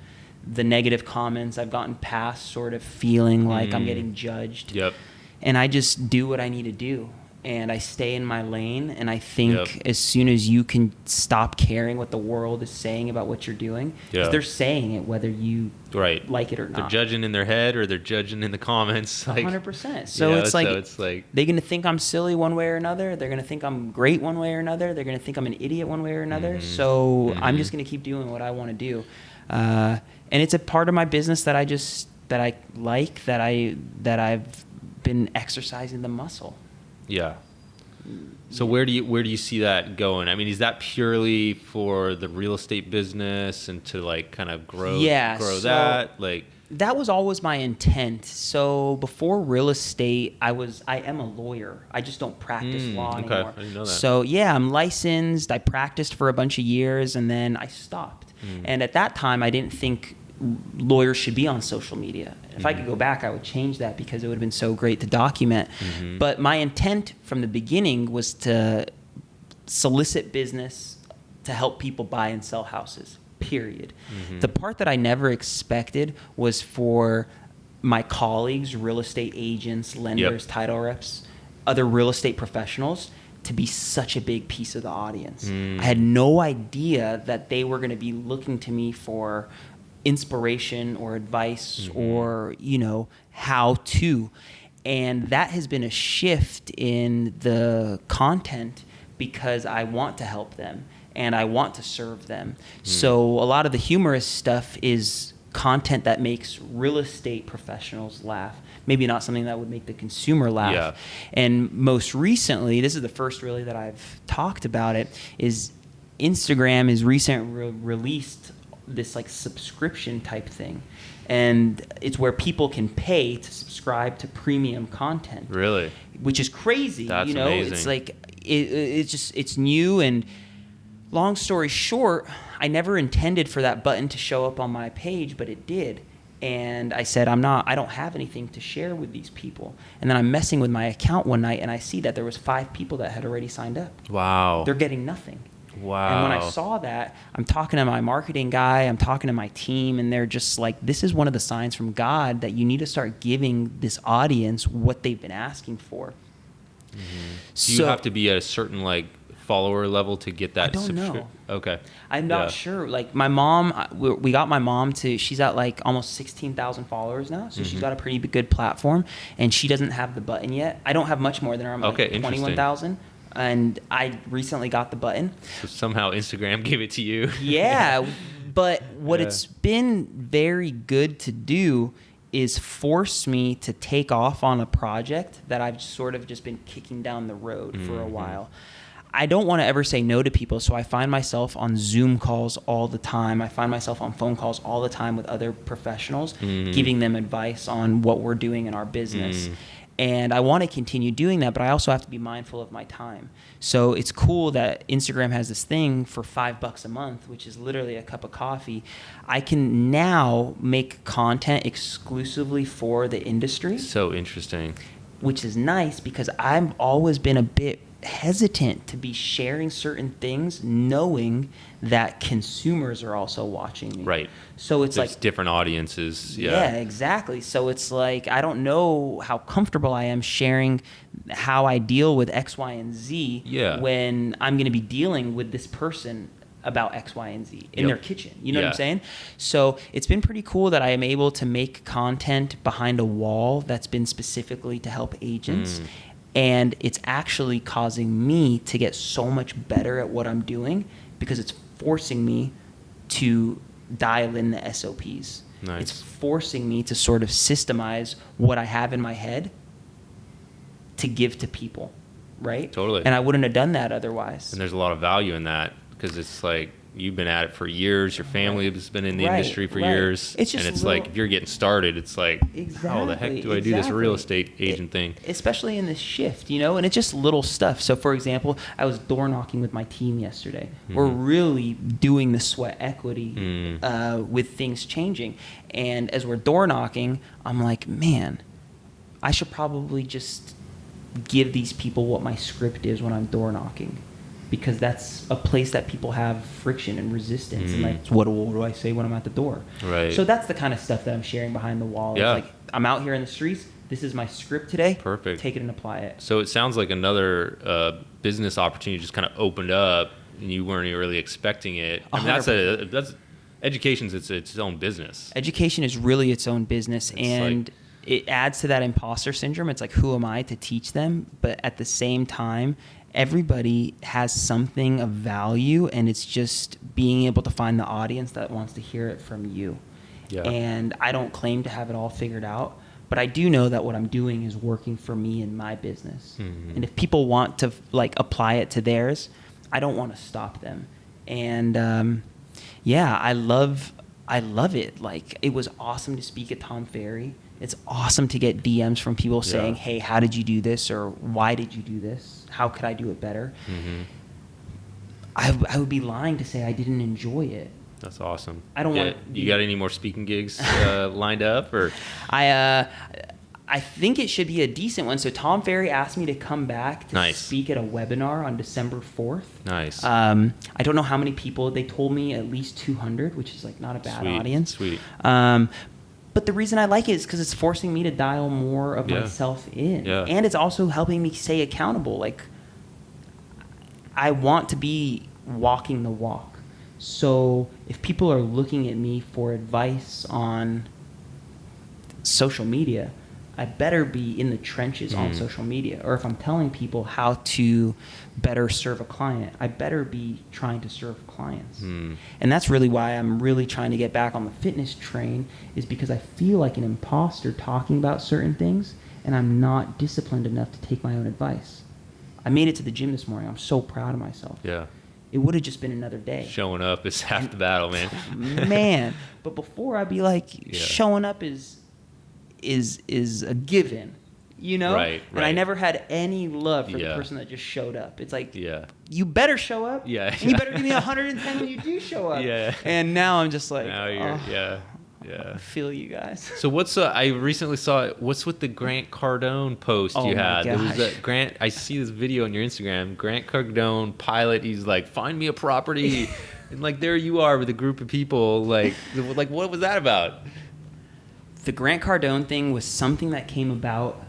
the negative comments. I've gotten past sort of feeling like I'm getting judged. Yep. And I just do what I need to do. And I stay in my lane. And I think as soon as you can stop caring what the world is saying about what you're doing, because they're saying it whether you like it or not. They're judging in their head or they're judging in the comments. 100%. So it's like they're going to think I'm silly one way or another. They're going to think I'm great one way or another. They're going to think I'm an idiot one way or another. So I'm just going to keep doing what I want to do. And it's a part of my business that I've been exercising the muscle. Yeah. So where do you see that going? I mean, is that purely for the real estate business and to like kind of grow that? Like, that was always my intent. So before real estate, I am a lawyer. I just don't practice law anymore. I didn't know that. So I'm licensed. I practiced for a bunch of years and then I stopped. And at that time, I didn't think lawyers should be on social media. If I could go back, I would change that because it would have been so great to document. But my intent from the beginning was to solicit business to help people buy and sell houses, period. The part that I never expected was for my colleagues, real estate agents, lenders, title reps, other real estate professionals, to be such a big piece of the audience. I had no idea that they were going to be looking to me for inspiration or advice or how to. And that has been a shift in the content because I want to help them and I want to serve them. So a lot of the humorous stuff is content that makes real estate professionals laugh, maybe not something that would make the consumer laugh. And most recently, this is the first really that I've talked about it, is Instagram has recently released this like subscription type thing, and it's where people can pay to subscribe to premium content. Really? Which is crazy. That's amazing. It's like it's new. And long story short, I never intended for that button to show up on my page, but it did. And I said, I don't have anything to share with these people. And then I'm messing with my account one night and I see that there was 5 people that had already signed up. Wow. They're getting nothing. Wow. And when I saw that, I'm talking to my marketing guy, I'm talking to my team, and they're just like, this is one of the signs from God that you need to start giving this audience what they've been asking for. Do you have to be at a certain like follower level to get that? I don't know. Okay. I'm not sure. Like my mom, we got my mom to, she's at like almost 16,000 followers now. So she's got a pretty good platform and she doesn't have the button yet. I don't have much more than her. I'm like 21,000. And I recently got the button. So somehow Instagram gave it to you. Yeah. But what it's been very good to do is force me to take off on a project that I've sort of just been kicking down the road for a while. I don't want to ever say no to people, so I find myself on Zoom calls all the time. I find myself on phone calls all the time with other professionals, giving them advice on what we're doing in our business. And I want to continue doing that, but I also have to be mindful of my time. So it's cool that Instagram has this thing for $5 a month, which is literally a cup of coffee. I can now make content exclusively for the industry. So interesting. Which is nice because I've always been a bit hesitant to be sharing certain things knowing that consumers are also watching me. Right. So it's There's like different audiences. yeah, exactly. So it's like I don't know how comfortable I am sharing how I deal with X, Y, and Z when I'm going to be dealing with this person about X, Y, and Z in their kitchen. You know what I'm saying? So it's been pretty cool that I am able to make content behind a wall that's been specifically to help agents. And it's actually causing me to get so much better at what I'm doing because it's forcing me to dial in the SOPs. Nice. It's forcing me to sort of systemize what I have in my head to give to people, right? Totally. And I wouldn't have done that otherwise. And there's a lot of value in that because it's like you've been at it for years. Your family has been in the industry for years. It's just and it's like if you're getting started, it's like, how the heck do I do this real estate agent thing? Especially in this shift, you know, and it's just little stuff. So, for example, I was door knocking with my team yesterday. We're really doing the sweat equity with things changing. And as we're door knocking, I'm like, man, I should probably just give these people what my script is when I'm door knocking. Because that's a place that people have friction and resistance. And like, what do I say when I'm at the door? Right. So that's the kind of stuff that I'm sharing behind the wall. Yeah. It's like, I'm out here in the streets. This is my script today. Perfect. Take it and apply it. So it sounds like another business opportunity just kind of opened up and you weren't really expecting it. I mean, that's education's its own business. Education is really its own business. And it adds to that imposter syndrome. It's like, who am I to teach them? But at the same time, everybody has something of value, and it's just being able to find the audience that wants to hear it from you. Yeah. And I don't claim to have it all figured out, but I do know that what I'm doing is working for me and my business. And if people want to like apply it to theirs, I don't want to stop them. And I love it. Like, it was awesome to speak at Tom Ferry. It's awesome to get DMs from people saying, hey, how did you do this? Or why did you do this? How could I do it better? I would be lying to say I didn't enjoy it. That's awesome. I don't want. You got any more speaking gigs lined up? Or I think it should be a decent one. So Tom Ferry asked me to come back to speak at a webinar on December 4th. Nice. I don't know how many people. They told me at least 200, which is like not a bad audience. Sweet. But the reason I like it is because it's forcing me to dial more of myself in. Yeah. And it's also helping me stay accountable. Like, I want to be walking the walk. So if people are looking at me for advice on social media, I better be in the trenches on social media. Or if I'm telling people how to better serve a client, I better be trying to serve clients. And that's really why I'm really trying to get back on the fitness train, is because I feel like an imposter talking about certain things, and I'm not disciplined enough to take my own advice. I made it to the gym this morning. I'm so proud of myself. Yeah. It would have just been another day. Showing up is half the battle, man. Man. But before, I'd be like, showing up is a given, you know? Right. And I never had any love for the person that just showed up. It's like, you better show up. Yeah. And you better give me 110 when you do show up. Yeah. And now I'm just like, I feel you guys. So what's I recently saw what's with the Grant Cardone post you had? There was a Grant. I see this video on your Instagram. Grant Cardone pilot. He's like, find me a property, and like there you are with a group of people. Like what was that about? The Grant Cardone thing was something that came about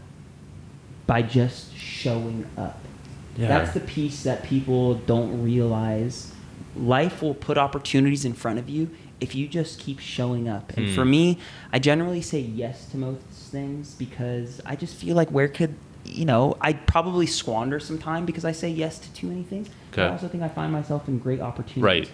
by just showing up. Yeah. That's the piece that people don't realize. Life will put opportunities in front of you if you just keep showing up. And for me, I generally say yes to most things because I just feel like I'd probably squander some time because I say yes to too many things. Okay. I also think I find myself in great opportunities. Right.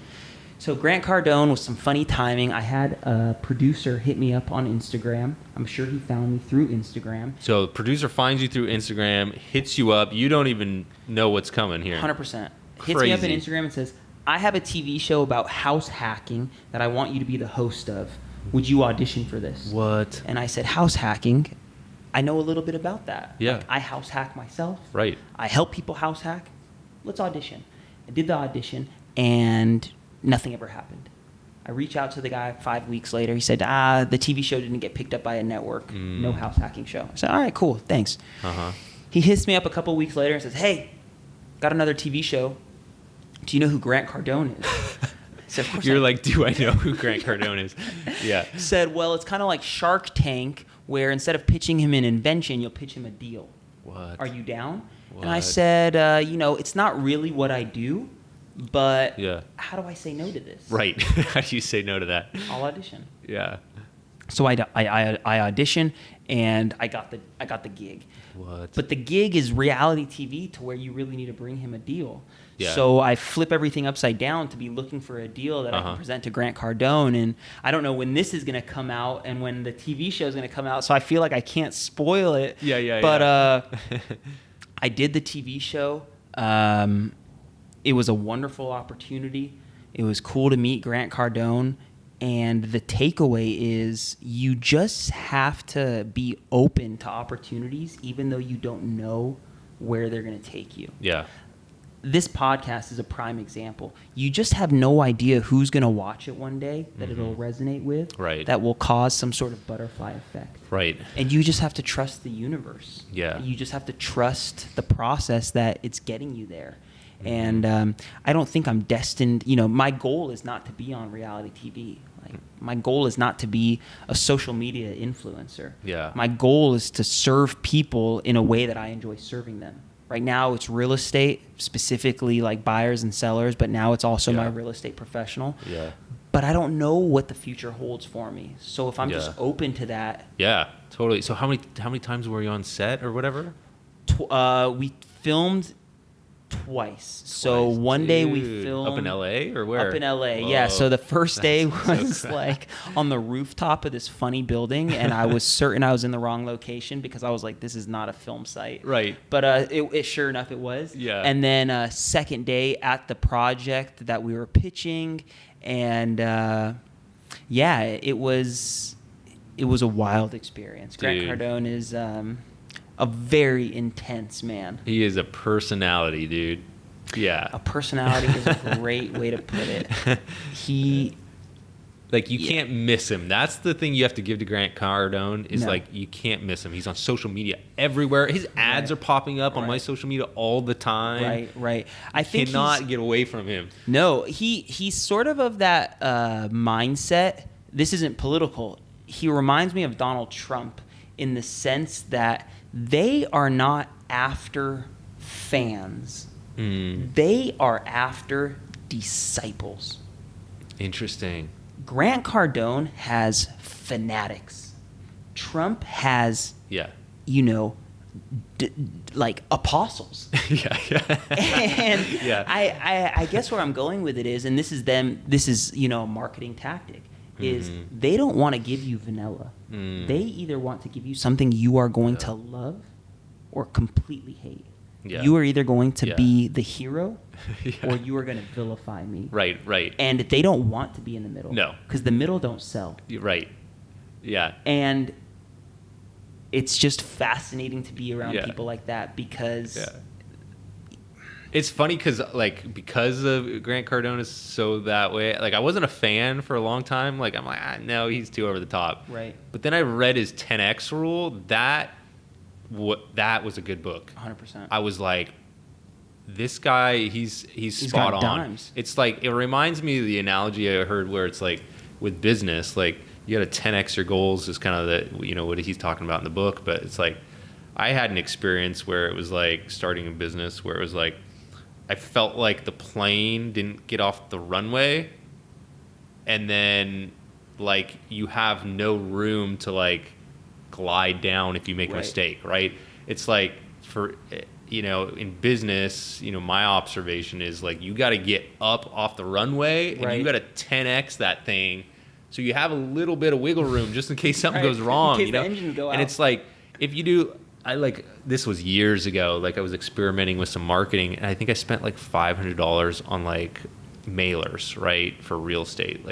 So Grant Cardone was some funny timing. I had a producer hit me up on Instagram. I'm sure he found me through Instagram. So the producer finds you through Instagram, hits you up. You don't even know what's coming here. 100%. Hits me up on Instagram and says, I have a TV show about house hacking that I want you to be the host of. Would you audition for this? What? And I said, house hacking? I know a little bit about that. Yeah. Like, I house hack myself. Right. I help people house hack. Let's audition. I did the audition, and nothing ever happened. I reached out to the guy 5 weeks later. He said, the TV show didn't get picked up by a network. No house hacking show. I said, all right, cool, thanks. He hits me up a couple weeks later and says, hey, got another TV show. Do you know who Grant Cardone is? I said, of course You're like, do I know who Grant Cardone is? Yeah. Said, well, it's kind of like Shark Tank, where instead of pitching him an invention, you'll pitch him a deal. What? Are you down? What? And I said, it's not really what I do, but how do I say no to this? Right. How do you say no to that? I'll audition. Yeah. So I auditioned, and I got the gig. What? But the gig is reality TV, to where you really need to bring him a deal. Yeah. So I flip everything upside down to be looking for a deal that I can present to Grant Cardone. And I don't know when this is going to come out and when the TV show is going to come out, so I feel like I can't spoil it. But I did the TV show. It was a wonderful opportunity. It was cool to meet Grant Cardone. And the takeaway is you just have to be open to opportunities, even though you don't know where they're going to take you. Yeah. This podcast is a prime example. You just have no idea who's going to watch it one day that it'll resonate with. Right. That will cause some sort of butterfly effect. Right. And you just have to trust the universe. Yeah. You just have to trust the process that it's getting you there. And I don't think I'm destined. My goal is not to be on reality TV. My goal is not to be a social media influencer. Yeah. My goal is to serve people in a way that I enjoy serving them. Right now it's real estate, specifically like buyers and sellers, but now it's also my real estate professional. Yeah. But I don't know what the future holds for me. So if I'm just open to that. Yeah, totally. So how many times were you on set or whatever? We filmed twice. So one day we filmed up in LA or where? Up in LA. Whoa. Yeah. So the first day was like on the rooftop of this funny building, and I was certain I was in the wrong location because I was like, this is not a film site. Right. But it sure enough it was. Yeah. And then second day at the project that we were pitching, and it was a wild experience. Grant Cardone is a very intense man. He is a personality, dude. Yeah. A personality is a great way to put it. You can't miss him. That's the thing you have to give to Grant Cardone is you can't miss him. He's on social media everywhere. His ads are popping up on my social media all the time. Right. I think cannot get away from him. No, he's sort of that mindset. This isn't political. He reminds me of Donald Trump in the sense that they are not after fans. They are after disciples. Interesting. Grant Cardone has fanatics. Trump has, apostles. And I guess where I'm going with it is, and this is a marketing tactic, is they don't want to give you vanilla. They either want to give you something you are going to love or completely hate. You are either going to be the hero or you are going to vilify me. Right. And they don't want to be in the middle. No. Because the middle don't sell. Right. Yeah. And it's just fascinating to be around people like that because... Yeah. It's funny because of Grant Cardone is so that way. I wasn't a fan for a long time. I'm like, no, he's too over the top. Right. But then I read his 10X rule. That was a good book. 100%. I was like, this guy, he's spot on. Dimes. It's it reminds me of the analogy I heard where it's with business, you got to 10X your goals is kind of what he's talking about in the book. But it's I had an experience where it was starting a business where it was I felt like the plane didn't get off the runway, and then you have no room to glide down if you make a mistake, right? It's for in business, my observation is you got to get up off the runway and you got to 10X that thing so you have a little bit of wiggle room just in case something goes wrong, in case the engines go out. And it's if you do, this was years ago, I was experimenting with some marketing and I think I spent $500 on mailers, right, for real estate,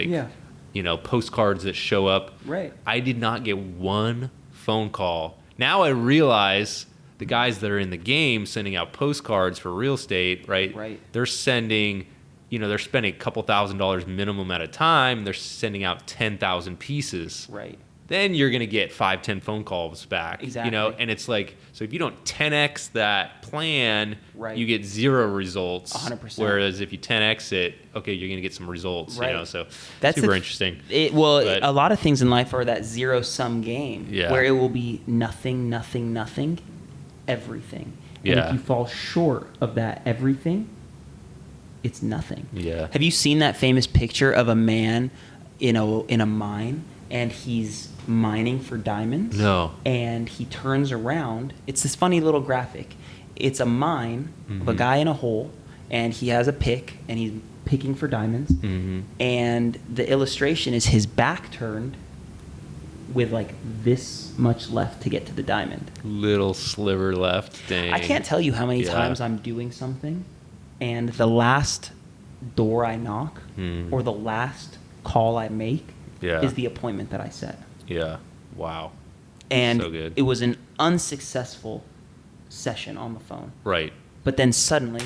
postcards that show up. Right. I did not get one phone call. Now I realize the guys that are in the game sending out postcards for real estate, right? They're sending, they're spending a couple $1,000s minimum at a time. They're sending out 10,000 pieces. Right. then you're going to get 5-10 phone calls back. Exactly. And it's like, so if you don't 10x that plan, Right. you get 0 results. 100%. Whereas if you 10x it, okay, you're going to get some results. Right. So That's super interesting. A lot of things in life are that zero-sum game, where it will be nothing, nothing, nothing, everything. And if you fall short of that everything, it's nothing. Yeah. Have you seen that famous picture of a man in a mine, and he's mining for diamonds? No. And he turns around. It's this funny little graphic. It's a mine of a guy in a hole, and he has a pick, and he's picking for diamonds. Mm-hmm. And the illustration is his back turned with like this much left to get to the diamond. Little sliver left. Dang. I can't tell you how many times I'm doing something, and the last door I knock or the last call I make is the appointment that I set. Yeah. Wow. And so good. it was an unsuccessful session on the phone. Right. But then suddenly,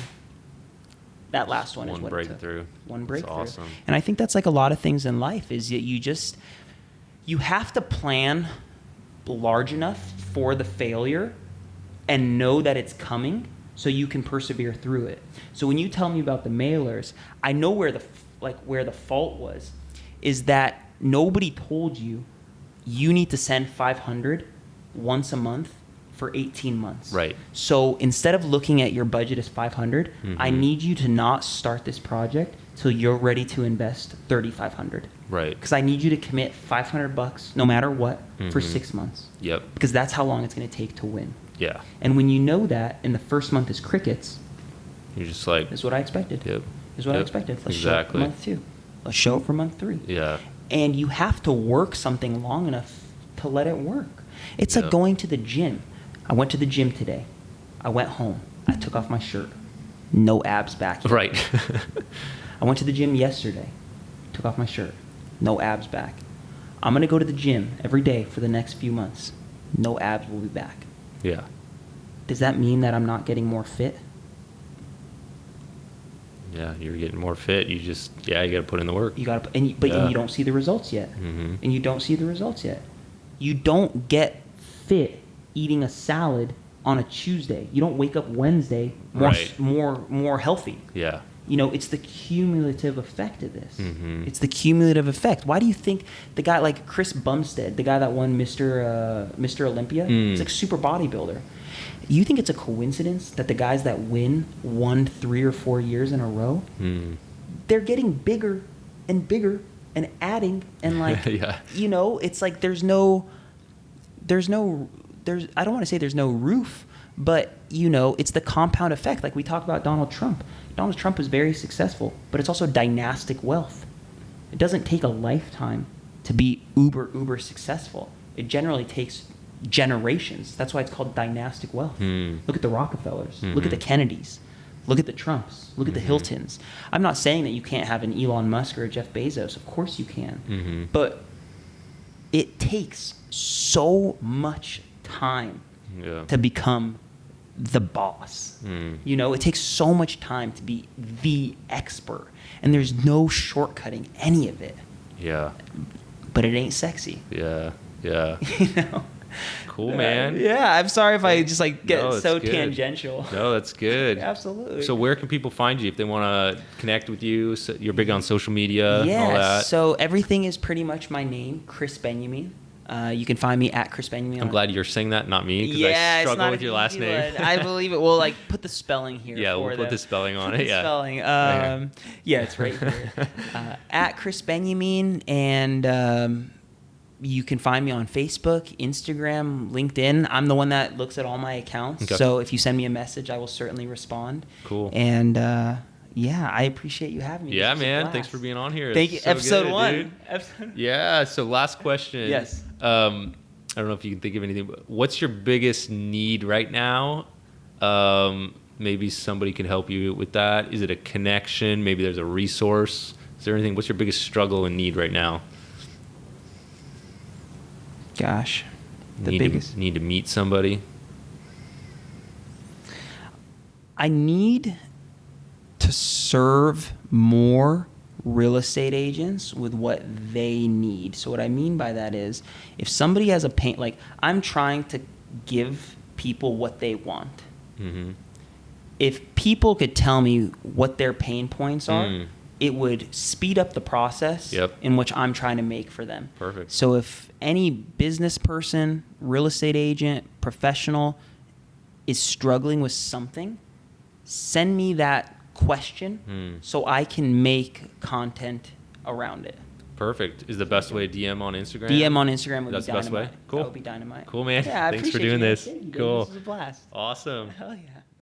that last one is what breakthrough. it took. One breakthrough. That's awesome. And I think that's like a lot of things in life is that you have to plan large enough for the failure and know that it's coming so you can persevere through it. So when you tell me about the mailers, I know where the fault was, is that nobody told you need to send 500 once a month for 18 months. Right. So instead of looking at your budget as 500, I need you to not start this project till you're ready to invest 3,500. Right. Because I need you to commit $500 no matter what for 6 months. Yep. Because that's how long it's going to take to win. Yeah. And when you know that, and the first month is crickets, You're just like, this is what I expected. Yep. This is what I expected. Let's show it for Exactly. month 2. Let's show it for month 3. yeah. And you have to work something long enough to let it work. It's like Yeah. going to the gym. I went to the gym today. I went home. I took off my shirt. No abs back yet. Right. I went to the gym yesterday. Took off my shirt. No abs back. I'm going to go to the gym every day for the next few months. No abs will be back. Yeah. Does that mean that I'm not getting more fit? Yeah. You're getting more fit. You got to put in the work. You got to, and you don't see the results yet. Mm-hmm. And you don't see the results yet. You don't get fit eating a salad on a Tuesday. You don't wake up Wednesday more healthy. Yeah. It's the cumulative effect of this. Mm-hmm. It's the cumulative effect. Why do you think the guy like Chris Bumstead, the guy that won Mr. Olympia, he's like a super bodybuilder. You think it's a coincidence that the guys that won 3 or 4 years in a row, they're getting bigger and bigger and adding and like, Yeah. it's like there's I don't want to say there's no roof, but it's the compound effect. Like we talk about Donald Trump. Donald Trump was very successful, but it's also dynastic wealth. It doesn't take a lifetime to be uber successful. It generally takes generations. That's why it's called dynastic wealth. Look at the Rockefellers. Look at the Kennedys. Look at the Trumps. Look at the Hiltons. I'm not saying that you can't have an Elon Musk or a Jeff Bezos. Of course you can. But it takes so much time to become the boss. It takes so much time to be the expert. And there's no shortcutting any of it. Yeah. But it ain't sexy. Yeah. Yeah. Cool, man. Yeah, I'm sorry if I just get so good. tangential. No, that's good. Absolutely. So where can people find you if they want to connect with you? So you're big on social media and all that. So everything is pretty much my name, Krys Benyamein. You can find me at Krys Benyamein. I'm glad you're saying that, not me, because I struggle with your last name. I believe it. We'll put the spelling here. Yeah, we'll put the spelling on it. Yeah. Spelling. Yeah, it's right here. At Krys Benyamein, and you can find me on Facebook, Instagram, LinkedIn. I'm the one that looks at all my accounts. Okay. So if you send me a message, I will certainly respond. Cool. And yeah, I appreciate you having me. Yeah, man. Thanks for being on here. Thank you. So Episode good, 1. Dude. Yeah. So last question. Yes. I don't know if you can think of anything, but what's your biggest need right now? Maybe somebody can help you with that. Is it a connection? Maybe there's a resource. Is there anything? What's your biggest struggle and need right now? Gosh, need to meet somebody. I need to serve more real estate agents with what they need. So what I mean by that is, if somebody has a pain, like I'm trying to give people what they want. Mm-hmm. If people could tell me what their pain points are, it would speed up the process in which I'm trying to make for them. Perfect. So if any business person, real estate agent, professional is struggling with something, send me that question so I can make content around it. Perfect. Is the best way DM on Instagram? DM on Instagram would That's be dynamite. the best way? Cool. That would be dynamite. Cool, man. Yeah, I Thanks for appreciate doing you, this. man. Cool. This was a blast. Awesome. Hell yeah.